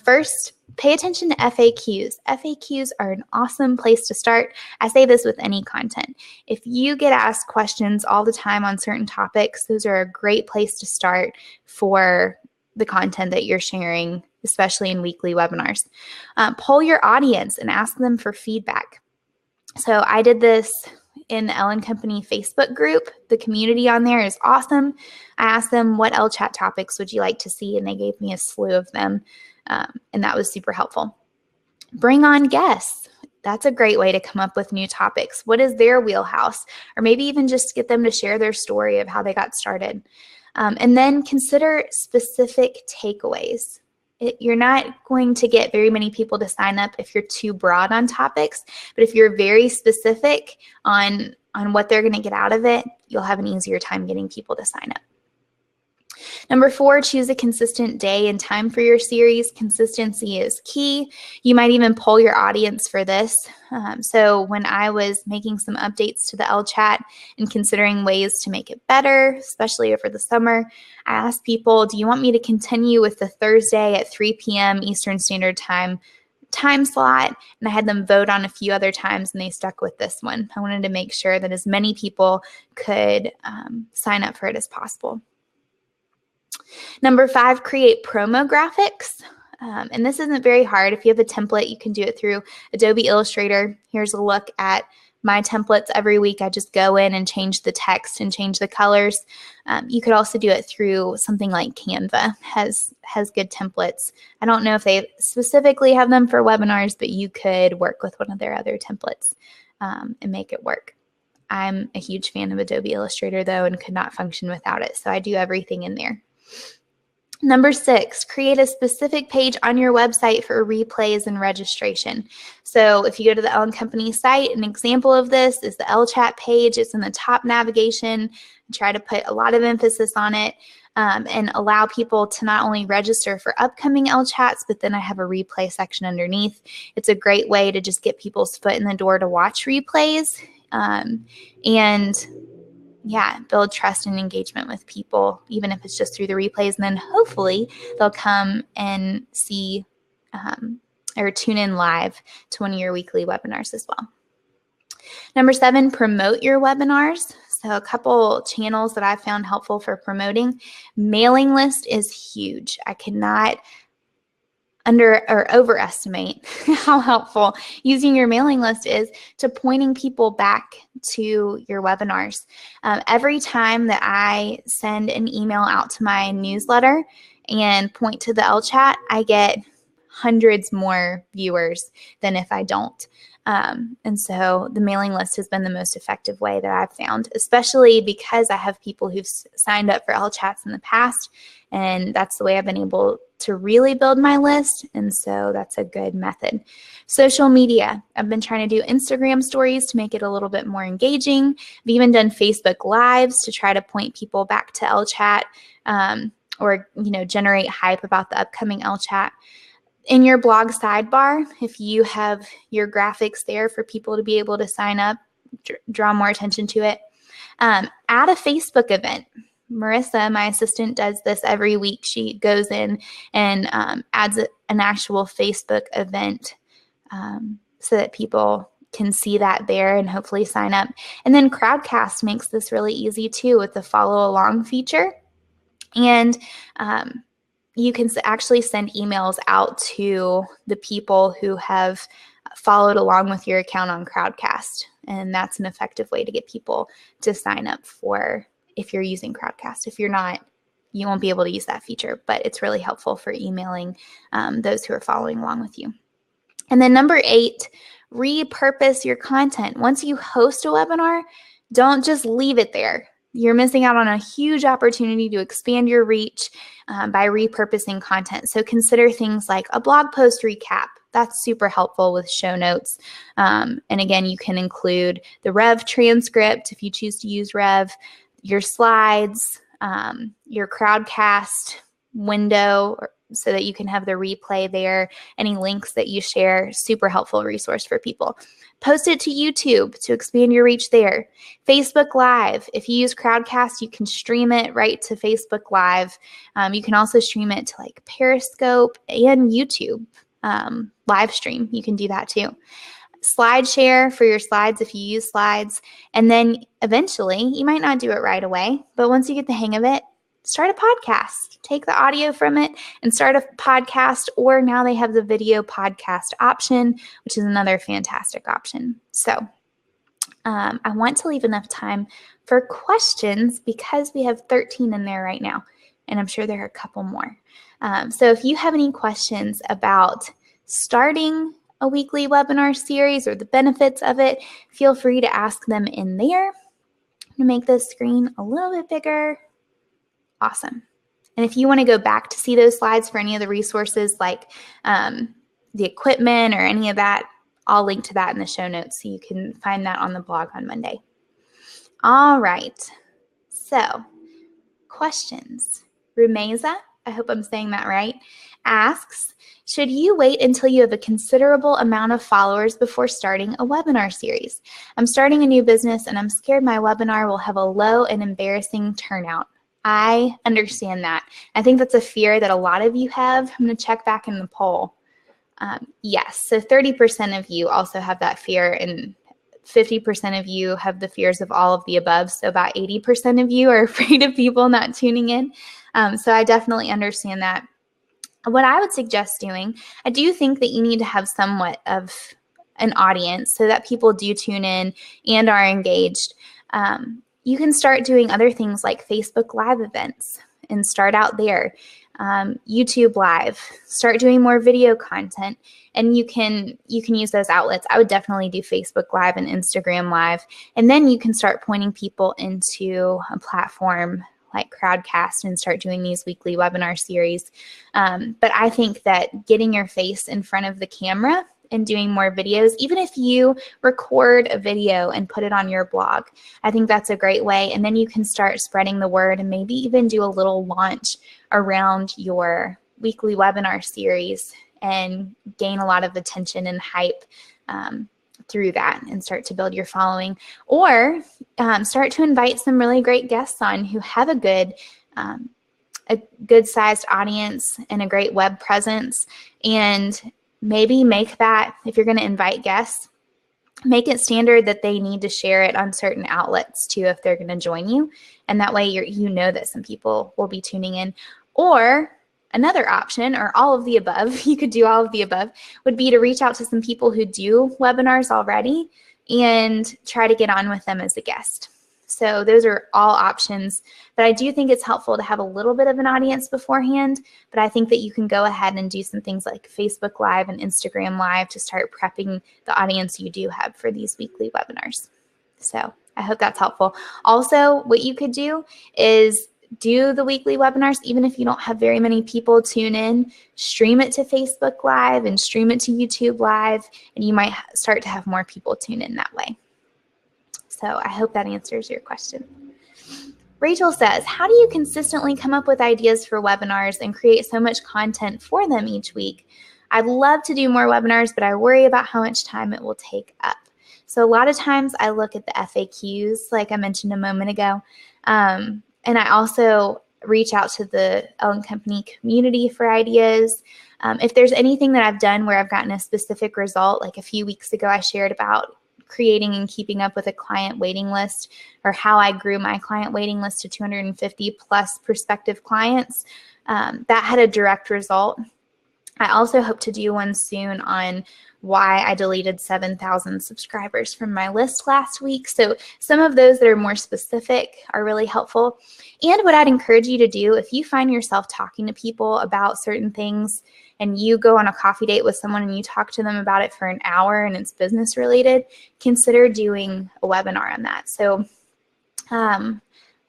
Speaker 1: First, pay attention to FAQs. FAQs are an awesome place to start. I say this with any content. If you get asked questions all the time on certain topics, those are a great place to start for the content that you're sharing, especially in weekly webinars. Poll your audience and ask them for feedback. So I did this in the Ellen Company Facebook group. The community on there is awesome. I asked them, what Ellechat topics would you like to see? And they gave me a slew of them. And that was super helpful. Bring on guests. That's a great way to come up with new topics. What is their wheelhouse? Or maybe even just get them to share their story of how they got started. And then consider specific takeaways. You're not going to get very many people to sign up if you're too broad on topics, but if you're very specific on what they're going to get out of it, you'll have an easier time getting people to sign up. Number 4, choose a consistent day and time for your series. Consistency is key. You might even poll your audience for this. So when I was making some updates to the Ellechat and considering ways to make it better, especially over the summer, I asked people, do you want me to continue with the Thursday at 3 p.m. Eastern Standard Time slot? And I had them vote on a few other times, and they stuck with this one. I wanted to make sure that as many people could sign up for it as possible. Number 5, create promo graphics. And this isn't very hard. If you have a template, you can do it through Adobe Illustrator. Here's a look at my templates every week. I just go in and change the text and change the colors. You could also do it through something like Canva, has good templates. I don't know if they specifically have them for webinars, but you could work with one of their other templates and make it work. I'm a huge fan of Adobe Illustrator, though, and could not function without it. So I do everything in there. Number 6, create a specific page on your website for replays and registration. So if you go to the Ellen Company site, an example of this is the Ellechat page. It's in the top navigation. I try to put a lot of emphasis on it and allow people to not only register for upcoming Elechats, but then I have a replay section underneath. It's a great way to just get people's foot in the door to watch replays and build trust and engagement with people, even if it's just through the replays. And then hopefully they'll come and see or tune in live to one of your weekly webinars as well. Number 7, promote your webinars. So a couple channels that I found helpful for promoting. Mailing list is huge. I cannot overestimate how helpful using your mailing list is to pointing people back to your webinars. Every time that I send an email out to my newsletter and point to the Ellechat, I get hundreds more viewers than if I don't. And so the mailing list has been the most effective way that I've found, especially because I have people who've signed up for Elechats in the past, and that's the way I've been able to really build my list, and so that's a good method. Social media. I've been trying to do Instagram stories to make it a little bit more engaging. I've even done Facebook Lives to try to point people back to Ellechat or generate hype about the upcoming Ellechat. In your blog sidebar, if you have your graphics there for people to be able to sign up, draw more attention to it, add a Facebook event. Marissa, my assistant, does this every week. She goes in and adds an actual Facebook event so that people can see that there and hopefully sign up. And then Crowdcast makes this really easy too with the follow along feature. And you can actually send emails out to the people who have followed along with your account on Crowdcast. And that's an effective way to get people to sign up for if you're using Crowdcast. If you're not, you won't be able to use that feature, but it's really helpful for emailing those who are following along with you. And then number 8, repurpose your content. Once you host a webinar, don't just leave it there. You're missing out on a huge opportunity to expand your reach by repurposing content. So consider things like a blog post recap. That's super helpful with show notes. And again, you can include the Rev transcript if you choose to use Rev, your slides, your Crowdcast window so that you can have the replay there, any links that you share, super helpful resource for people. Post it to YouTube to expand your reach there. Facebook Live. If you use Crowdcast, you can stream it right to Facebook Live. You can also stream it to like Periscope and YouTube live stream. You can do that too. Slide share for your slides if you use slides. And then eventually, you might not do it right away, but once you get the hang of it, start a podcast. Take the audio from it and start a podcast, or now they have the video podcast option, which is another fantastic option. So I want to leave enough time for questions because we have 13 in there right now, and I'm sure there are a couple more. So if you have any questions about starting a weekly webinar series or the benefits of it, feel free to ask them in there. I'm going to make this screen a little bit bigger. Awesome. And if you want to go back to see those slides for any of the resources like the equipment or any of that, I'll link to that in the show notes so you can find that on the blog on Monday. All right. So, questions. Rumeza, I hope I'm saying that right, asks, should you wait until you have a considerable amount of followers before starting a webinar series? I'm starting a new business and I'm scared my webinar will have a low and embarrassing turnout. I understand that. I think that's a fear that a lot of you have. I'm going to check back in the poll. Yes, so 30% of you also have that fear, and 50% of you have the fears of all of the above. So about 80% of you are afraid of people not tuning in. So I definitely understand that. What I would suggest doing, I do think that you need to have somewhat of an audience so that people do tune in and are engaged. You can start doing other things like Facebook Live events and start out there. YouTube Live, start doing more video content, and you can use those outlets. I would definitely do Facebook Live and Instagram Live, and then you can start pointing people into a platform like Crowdcast and start doing these weekly webinar series. But I think that getting your face in front of the camera and doing more videos, even if you record a video and put it on your blog, I think that's a great way. And then you can start spreading the word and maybe even do a little launch around your weekly webinar series and gain a lot of attention and hype through that and start to build your following. Or start to invite some really great guests on who have a good sized audience and a great web presence, and maybe make that, if you're going to invite guests, make it standard that they need to share it on certain outlets too if they're going to join you. And that way you know that some people will be tuning in. Or another option, or all of the above, you could do all of the above, would be to reach out to some people who do webinars already and try to get on with them as a guest. So those are all options, but I do think it's helpful to have a little bit of an audience beforehand, but I think that you can go ahead and do some things like Facebook Live and Instagram Live to start prepping the audience you do have for these weekly webinars. So I hope that's helpful. Also, what you could do is do the weekly webinars, even if you don't have very many people tune in, stream it to Facebook Live and stream it to YouTube Live, and you might start to have more people tune in that way. So I hope that answers your question. Rachel says, how do you consistently come up with ideas for webinars and create so much content for them each week? I'd love to do more webinars, but I worry about how much time it will take up. So a lot of times I look at the FAQs, like I mentioned a moment ago, and I also reach out to the Ellen Company community for ideas. If there's anything that I've done where I've gotten a specific result, like a few weeks ago I shared about creating and keeping up with a client waiting list, or how I grew my client waiting list to 250 plus prospective clients, that had a direct result. I also hope to do one soon on why I deleted 7,000 subscribers from my list last week. So some of those that are more specific are really helpful. And what I'd encourage you to do, if you find yourself talking to people about certain things and you go on a coffee date with someone and you talk to them about it for an hour and it's business related, consider doing a webinar on that. So I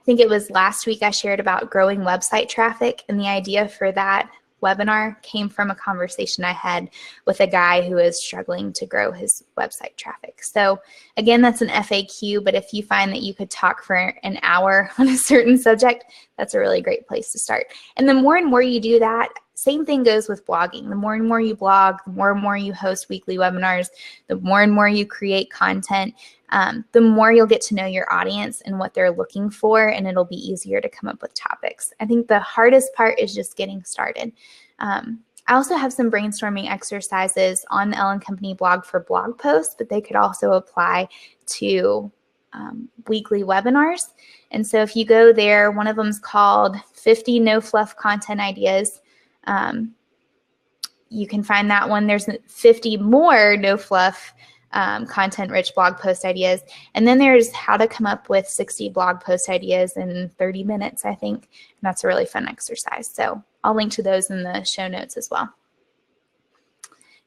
Speaker 1: think it was last week I shared about growing website traffic, and the idea for that webinar came from a conversation I had with a guy who is struggling to grow his website traffic. So again, that's an FAQ, but if you find that you could talk for an hour on a certain subject, that's a really great place to start. And the more and more you do that, same thing goes with blogging. The more and more you blog, the more and more you host weekly webinars, the more and more you create content, the more you'll get to know your audience and what they're looking for, and it'll be easier to come up with topics. I think the hardest part is just getting started. I also have some brainstorming exercises on the Ellen Company blog for blog posts, but they could also apply to weekly webinars. And so if you go there, one of them is called 50 No Fluff Content Ideas. You can find that one. There's 50 more no fluff content-rich blog post ideas. And then there's how to come up with 60 blog post ideas in 30 minutes, I think. And that's a really fun exercise. So I'll link to those in the show notes as well.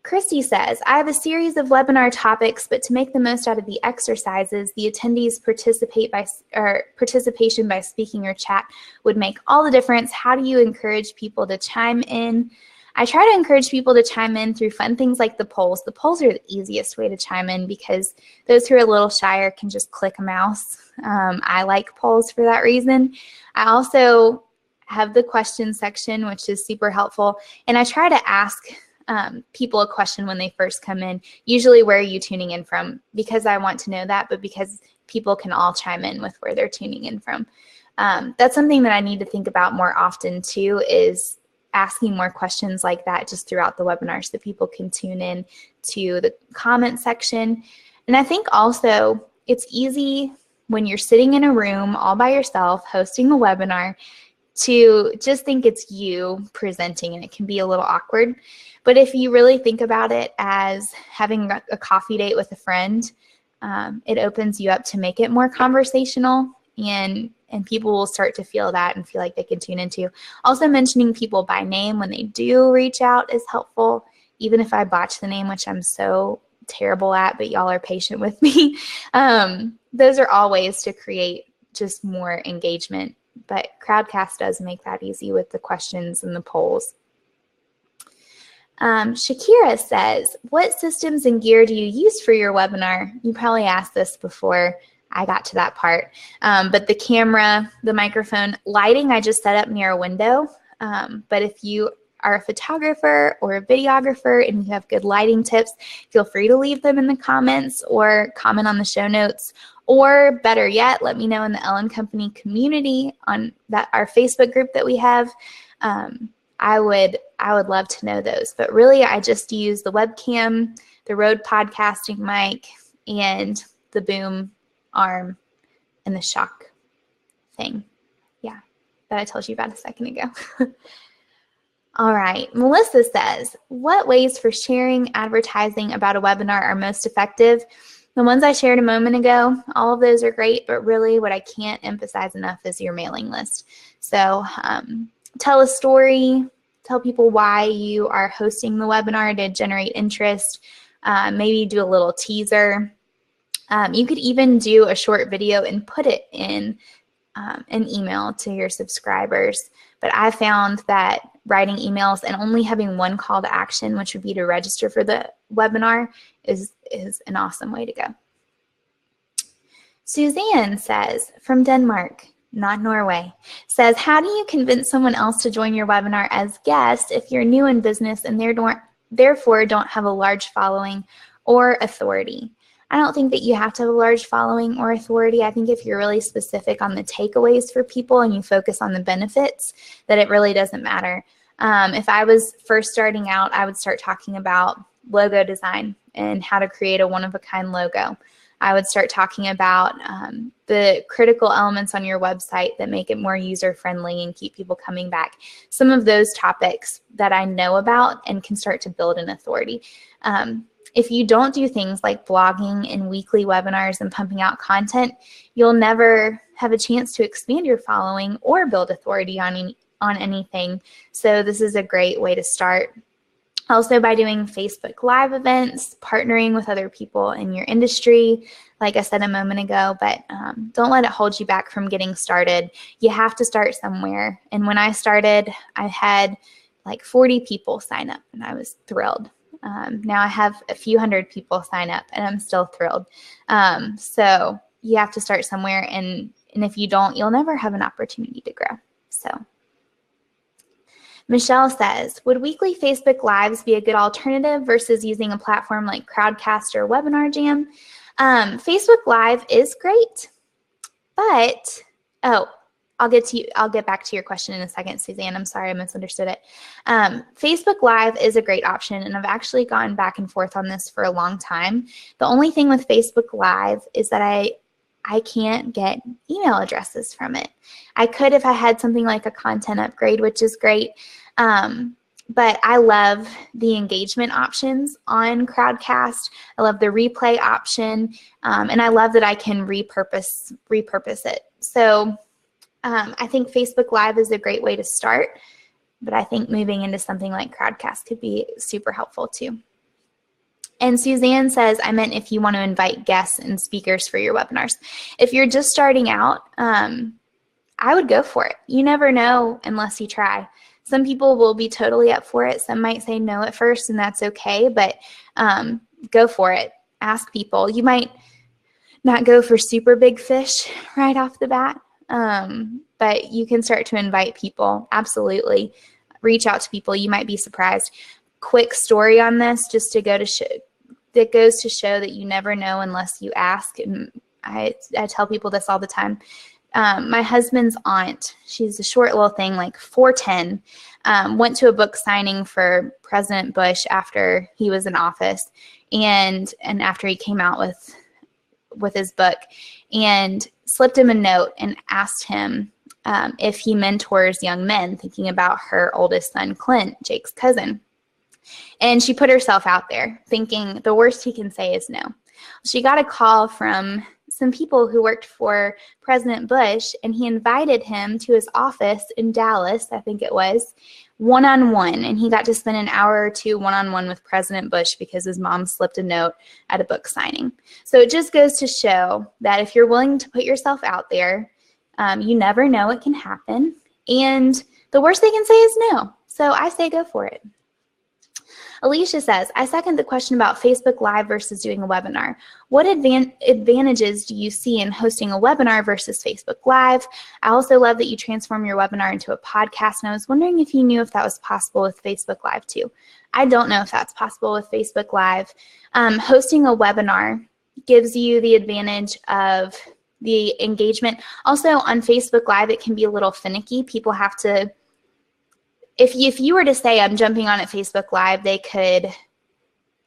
Speaker 1: Christy says, I have a series of webinar topics, but to make the most out of the exercises, the attendees participation by speaking or chat would make all the difference. How do you encourage people to chime in? I try to encourage people to chime in through fun things like the polls. The polls are the easiest way to chime in because those who are a little shyer can just click a mouse. I like polls for that reason. I also have the question section, which is super helpful. And I try to ask people a question when they first come in. Usually, where are you tuning in from? Because I want to know that, but because people can all chime in with where they're tuning in from. That's something that I need to think about more often too, is asking more questions like that just throughout the webinar so people can tune in to the comment section. And I think also it's easy when you're sitting in a room all by yourself hosting a webinar to just think it's you presenting, and it can be a little awkward. But if you really think about it as having a coffee date with a friend, it opens you up to make it more conversational, and people will start to feel that and feel like they can tune into. Also, mentioning people by name when they do reach out is helpful, even if I botch the name, which I'm so terrible at, but y'all are patient with me. Those are all ways to create just more engagement But Crowdcast does make that easy with the questions and the polls. Shakira says, what systems and gear do you use for your webinar? You probably asked this before I got to that part. But the camera, the microphone, lighting, I just set up near a window. But if you are a photographer or a videographer and you have good lighting tips, feel free to leave them in the comments or comment on the show notes. Or better yet, let me know in the Ellen Company community on our Facebook group that we have. I would love to know those. But really, I just use the webcam, the Rode podcasting mic, and the boom arm and the shock thing. Yeah, that I told you about a second ago. All right, Melissa says, what ways for sharing advertising about a webinar are most effective? The ones I shared a moment ago, all of those are great, but really what I can't emphasize enough is your mailing list. So tell a story, tell people why you are hosting the webinar to generate interest, maybe do a little teaser. You could even do a short video and put it in an email to your subscribers. But I found that writing emails and only having one call to action, which would be to register for the webinar, is an awesome way to go. Suzanne says, from Denmark, not Norway, says, how do you convince someone else to join your webinar as guest if you're new in business and therefore don't have a large following or authority? I don't think that you have to have a large following or authority. I think if you're really specific on the takeaways for people and you focus on the benefits, that it really doesn't matter. If I was first starting out, I would start talking about logo design and how to create a one-of-a-kind logo. I would start talking about the critical elements on your website that make it more user-friendly and keep people coming back. Some of those topics that I know about and can start to build an authority. If you don't do things like blogging and weekly webinars and pumping out content, you'll never have a chance to expand your following or build authority on anything. So this is a great way to start. Also by doing Facebook Live events, partnering with other people in your industry, like I said a moment ago, but don't let it hold you back from getting started. You have to start somewhere. And when I started, I had like 40 people sign up and I was thrilled. Now I have a few hundred people sign up and I'm still thrilled. So you have to start somewhere, and if you don't, you'll never have an opportunity to grow. So Michelle says, would weekly Facebook Lives be a good alternative versus using a platform like Crowdcast or Webinar Jam? Facebook Live is great, but, I'll get back to your question in a second, Suzanne. I'm sorry, I misunderstood it. Facebook Live is a great option, and I've actually gone back and forth on this for a long time. The only thing with Facebook Live is that I can't get email addresses from it. I could if I had something like a content upgrade, which is great. But I love the engagement options on Crowdcast. I love the replay option, and I love that I can repurpose it. So I think Facebook Live is a great way to start, but I think moving into something like Crowdcast could be super helpful too. And Suzanne says, I meant if you want to invite guests and speakers for your webinars. If you're just starting out, I would go for it. You never know unless you try. Some people will be totally up for it. Some might say no at first, and that's okay, but go for it. Ask people. You might not go for super big fish right off the bat, but you can start to invite people. Absolutely. Reach out to people. You might be surprised. Quick story on this, just to go to show, that goes to show that you never know unless you ask. And I tell people this all the time. My husband's aunt, she's a short little thing, like 4'10", went to a book signing for President Bush after he was in office, and after he came out with his book, and slipped him a note and asked him if he mentors young men, thinking about her oldest son, Clint, Jake's cousin. And she put herself out there, thinking the worst he can say is no. She got a call from some people who worked for President Bush, and he invited him to his office in Dallas, I think it was, one-on-one. And he got to spend an hour or two one-on-one with President Bush because his mom slipped a note at a book signing. So it just goes to show that if you're willing to put yourself out there, You never know what can happen. And the worst they can say is no. So I say go for it. Alicia says, I second the question about Facebook Live versus doing a webinar. What advantages do you see in hosting a webinar versus Facebook Live? I also love that you transform your webinar into a podcast, and I was wondering if you knew if that was possible with Facebook Live too. I don't know if that's possible with Facebook Live. Hosting a webinar gives you the advantage of the engagement. Also on Facebook Live, it can be a little finicky. People have to, if you were to say I'm jumping on at Facebook Live, they could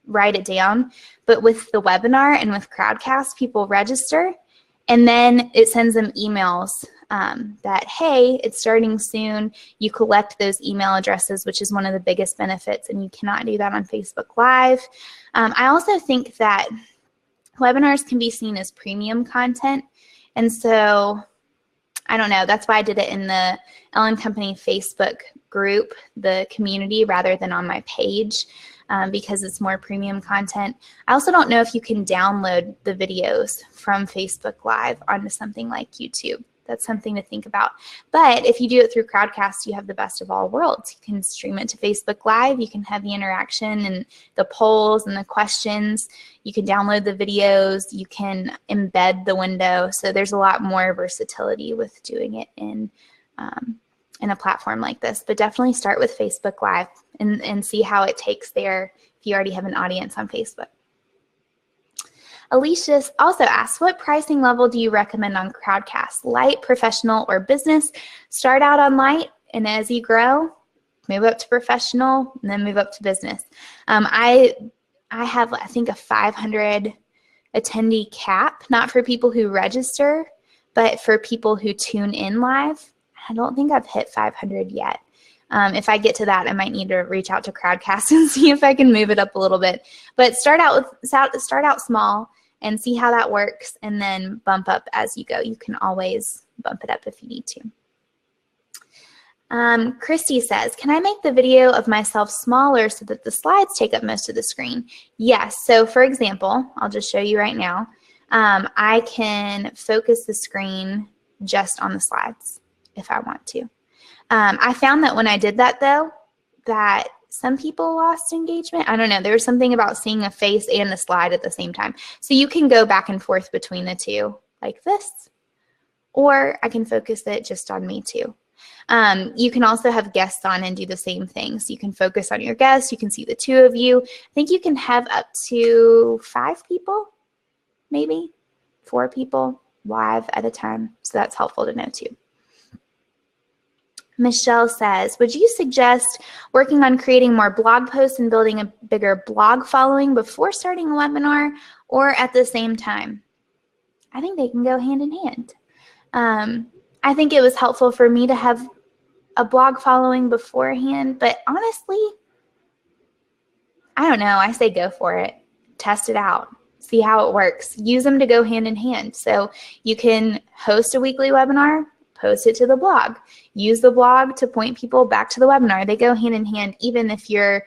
Speaker 1: write it down. But with the webinar and with Crowdcast, people register, and then it sends them emails that, hey, it's starting soon. You collect those email addresses, which is one of the biggest benefits, and you cannot do that on Facebook Live. I also think that webinars can be seen as premium content, and so I don't know. That's why I did it in the Ellen Company Facebook group, the community, rather than on my page, because it's more premium content. I also don't know if you can download the videos from Facebook Live onto something like YouTube. That's something to think about. But if you do it through Crowdcast, you have the best of all worlds. You can stream it to Facebook Live. You can have the interaction and the polls and the questions. You can download the videos. You can embed the window. So there's a lot more versatility with doing it in a platform like this. But definitely start with Facebook Live and see how it takes there if you already have an audience on Facebook. Alicia also asks, what pricing level do you recommend on Crowdcast? Light, professional, or business? Start out on light, and as you grow, move up to professional, and then move up to business. I have, I think, a 500 attendee cap, not for people who register, but for people who tune in live. I don't think I've hit 500 yet. If I get to that, I might need to reach out to Crowdcast and see if I can move it up a little bit. But start out small and see how that works, and then bump up as you go. You can always bump it up if you need to. Christy says, can I make the video of myself smaller so that the slides take up most of the screen? Yes. So for example, I'll just show you right now. I can focus the screen just on the slides if I want to. I found that when I did that, though, that some people lost engagement. I don't know. There was something about seeing a face and a slide at the same time. So you can go back and forth between the two like this, or I can focus it just on me too. You can also have guests on and do the same thing. So you can focus on your guests. You can see the two of you. I think you can have up to 5 people, maybe 4 people live at a time. So that's helpful to know too. Michelle says, would you suggest working on creating more blog posts and building a bigger blog following before starting a webinar, or at the same time? I think they can go hand in hand. I think it was helpful for me to have a blog following beforehand, but honestly, I don't know. I say go for it. Test it out. See how it works. Use them to go hand in hand. So you can host a weekly webinar, post it to the blog. Use the blog to point people back to the webinar. They go hand in hand, even if you're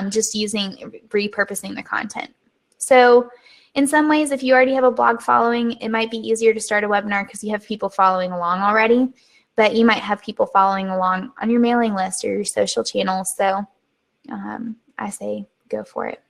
Speaker 1: just repurposing the content. So in some ways, if you already have a blog following, it might be easier to start a webinar because you have people following along already, but you might have people following along on your mailing list or your social channels. So I say go for it.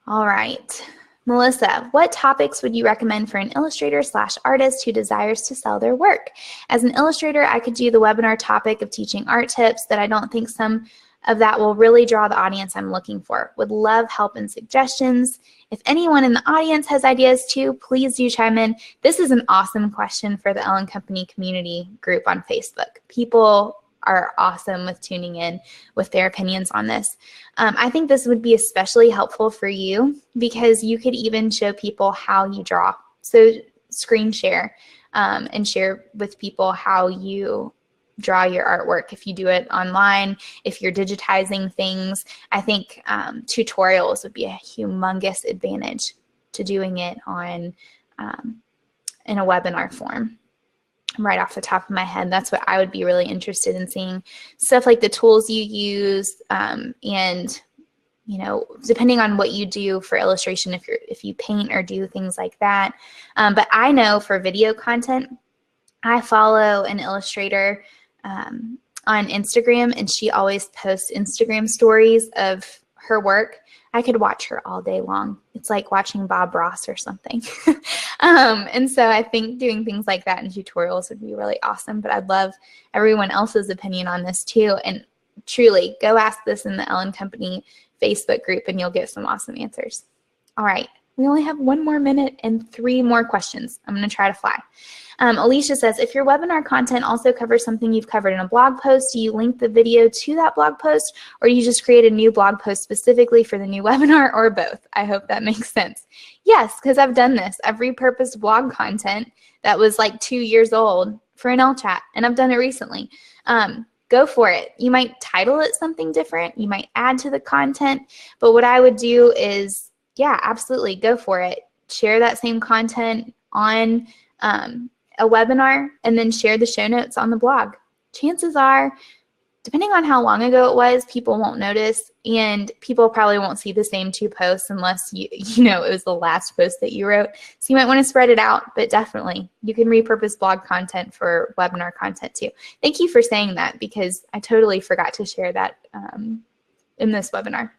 Speaker 1: All right. Melissa, what topics would you recommend for an illustrator/artist who desires to sell their work? As an illustrator, I could do the webinar topic of teaching art tips that I don't think some of that will really draw the audience I'm looking for. Would love help and suggestions. If anyone in the audience has ideas too, please do chime in. This is an awesome question for the Ellen Company community group on Facebook. People are awesome with tuning in with their opinions on this. I think this would be especially helpful for you because you could even show people how you draw. So screen share and share with people how you draw your artwork. If you do it online, if you're digitizing things, I think tutorials would be a humongous advantage to doing it on in a webinar form. Right off the top of my head, that's what I would be really interested in seeing. Stuff like the tools you use, and you know, depending on what you do for illustration, if you paint or do things like that. But I know for video content, I follow an illustrator on Instagram, and she always posts Instagram stories of her work. I could watch her all day long. It's like watching Bob Ross or something. And so I think doing things like that in tutorials would be really awesome, but I'd love everyone else's opinion on this too. And truly, go ask this in the Ellen Company Facebook group and you'll get some awesome answers. All right, we only have 1 more minute and 3 more questions. I'm going to try to fly. Alicia says, if your webinar content also covers something you've covered in a blog post, do you link the video to that blog post, or do you just create a new blog post specifically for the new webinar, or both? I hope that makes sense. Yes, because I've done this. I've repurposed blog content that was like 2 years old for an Ellechat, and I've done it recently. Go for it. You might title it something different. You might add to the content, but what I would do is, yeah, absolutely, go for it. Share that same content on a webinar and then share the show notes on the blog. Chances are, depending on how long ago it was, people won't notice, and people probably won't see the same 2 posts unless you know it was the last post that you wrote. So you might want to spread it out, but definitely you can repurpose blog content for webinar content too. Thank you for saying that, because I totally forgot to share that in this webinar.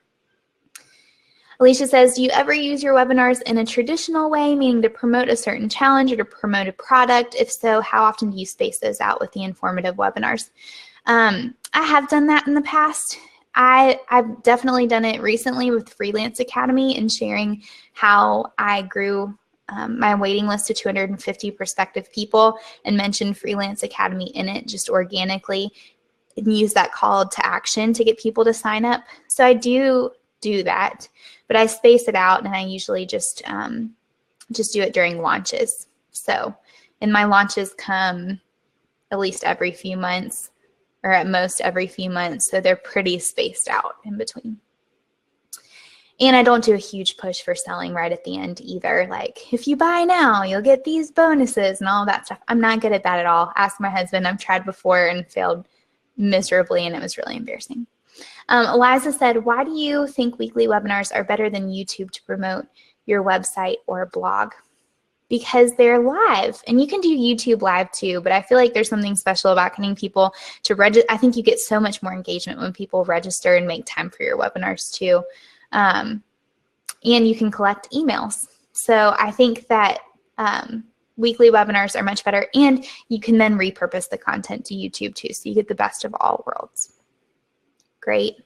Speaker 1: Alicia says, do you ever use your webinars in a traditional way, meaning to promote a certain challenge or to promote a product? If so, how often do you space those out with the informative webinars? I have done that in the past. I've definitely done it recently with Freelance Academy and sharing how I grew my waiting list to 250 prospective people and mentioned Freelance Academy in it just organically and use that call to action to get people to sign up. So I do that, but I space it out, and I usually just do it during launches. So, and my launches come at least every few months, or at most every few months, so they're pretty spaced out in between. And I don't do a huge push for selling right at the end either. Like, if you buy now, you'll get these bonuses and all that stuff. I'm not good at that at all. Ask my husband. I've tried before and failed miserably, and it was really embarrassing. Eliza said, why do you think weekly webinars are better than YouTube to promote your website or blog? Because they're live, and you can do YouTube live too, but I feel like there's something special about getting people to register. I think you get so much more engagement when people register and make time for your webinars too. And you can collect emails. So I think that weekly webinars are much better, and you can then repurpose the content to YouTube too, so you get the best of all worlds. Great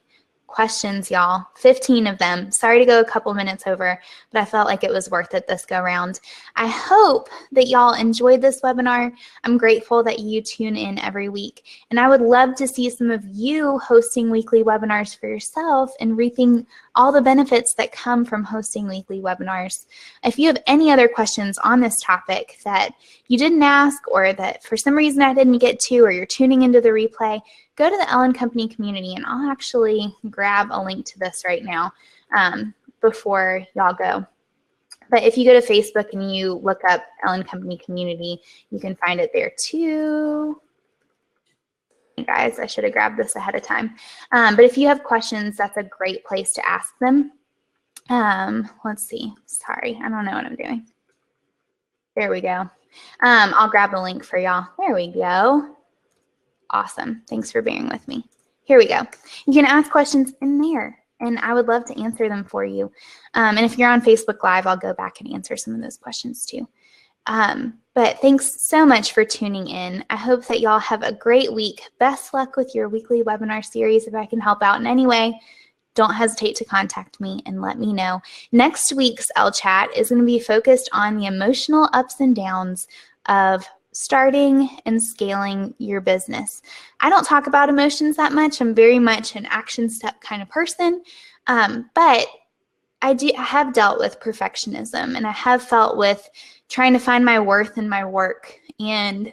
Speaker 1: questions, y'all. 15 of them. Sorry to go a couple minutes over, but I felt like it was worth it this go round. I hope that y'all enjoyed this webinar. I'm grateful that you tune in every week, and I would love to see some of you hosting weekly webinars for yourself and reaping all the benefits that come from hosting weekly webinars. If you have any other questions on this topic that you didn't ask, or that for some reason I didn't get to, or you're tuning into the replay, go to the Ellen Company community, and I'll actually grab a link to this right now before y'all go. But if you go to Facebook and you look up Ellen Company community, you can find it there too. Hey guys, I should have grabbed this ahead of time. But if you have questions, that's a great place to ask them. Let's see. Sorry, I don't know what I'm doing. There we go. I'll grab the link for y'all. There we go. Awesome. Thanks for bearing with me. Here we go. You can ask questions in there, and I would love to answer them for you. And if you're on Facebook Live, I'll go back and answer some of those questions too. But thanks so much for tuning in. I hope that y'all have a great week. Best luck with your weekly webinar series. If I can help out in any way, don't hesitate to contact me and let me know. Next week's Ellechat is going to be focused on the emotional ups and downs of starting and scaling your business. I don't talk about emotions that much. I'm very much an action step kind of person, but I have dealt with perfectionism, and I have felt with trying to find my worth in my work, and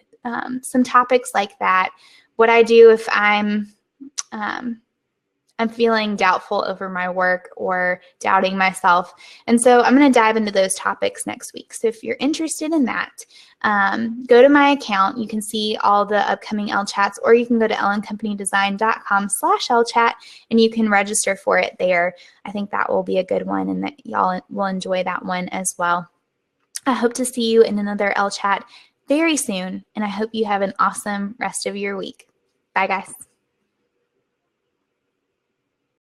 Speaker 1: some topics like that. What I do if I'm feeling doubtful over my work or doubting myself. And so I'm going to dive into those topics next week. So if you're interested in that, go to my account. You can see all the upcoming Elchats, or you can go to ellencompanydesign.com/Ellechat and you can register for it there. I think that will be a good one, and that y'all will enjoy that one as well. I hope to see you in another Ellechat very soon, and I hope you have an awesome rest of your week. Bye, guys.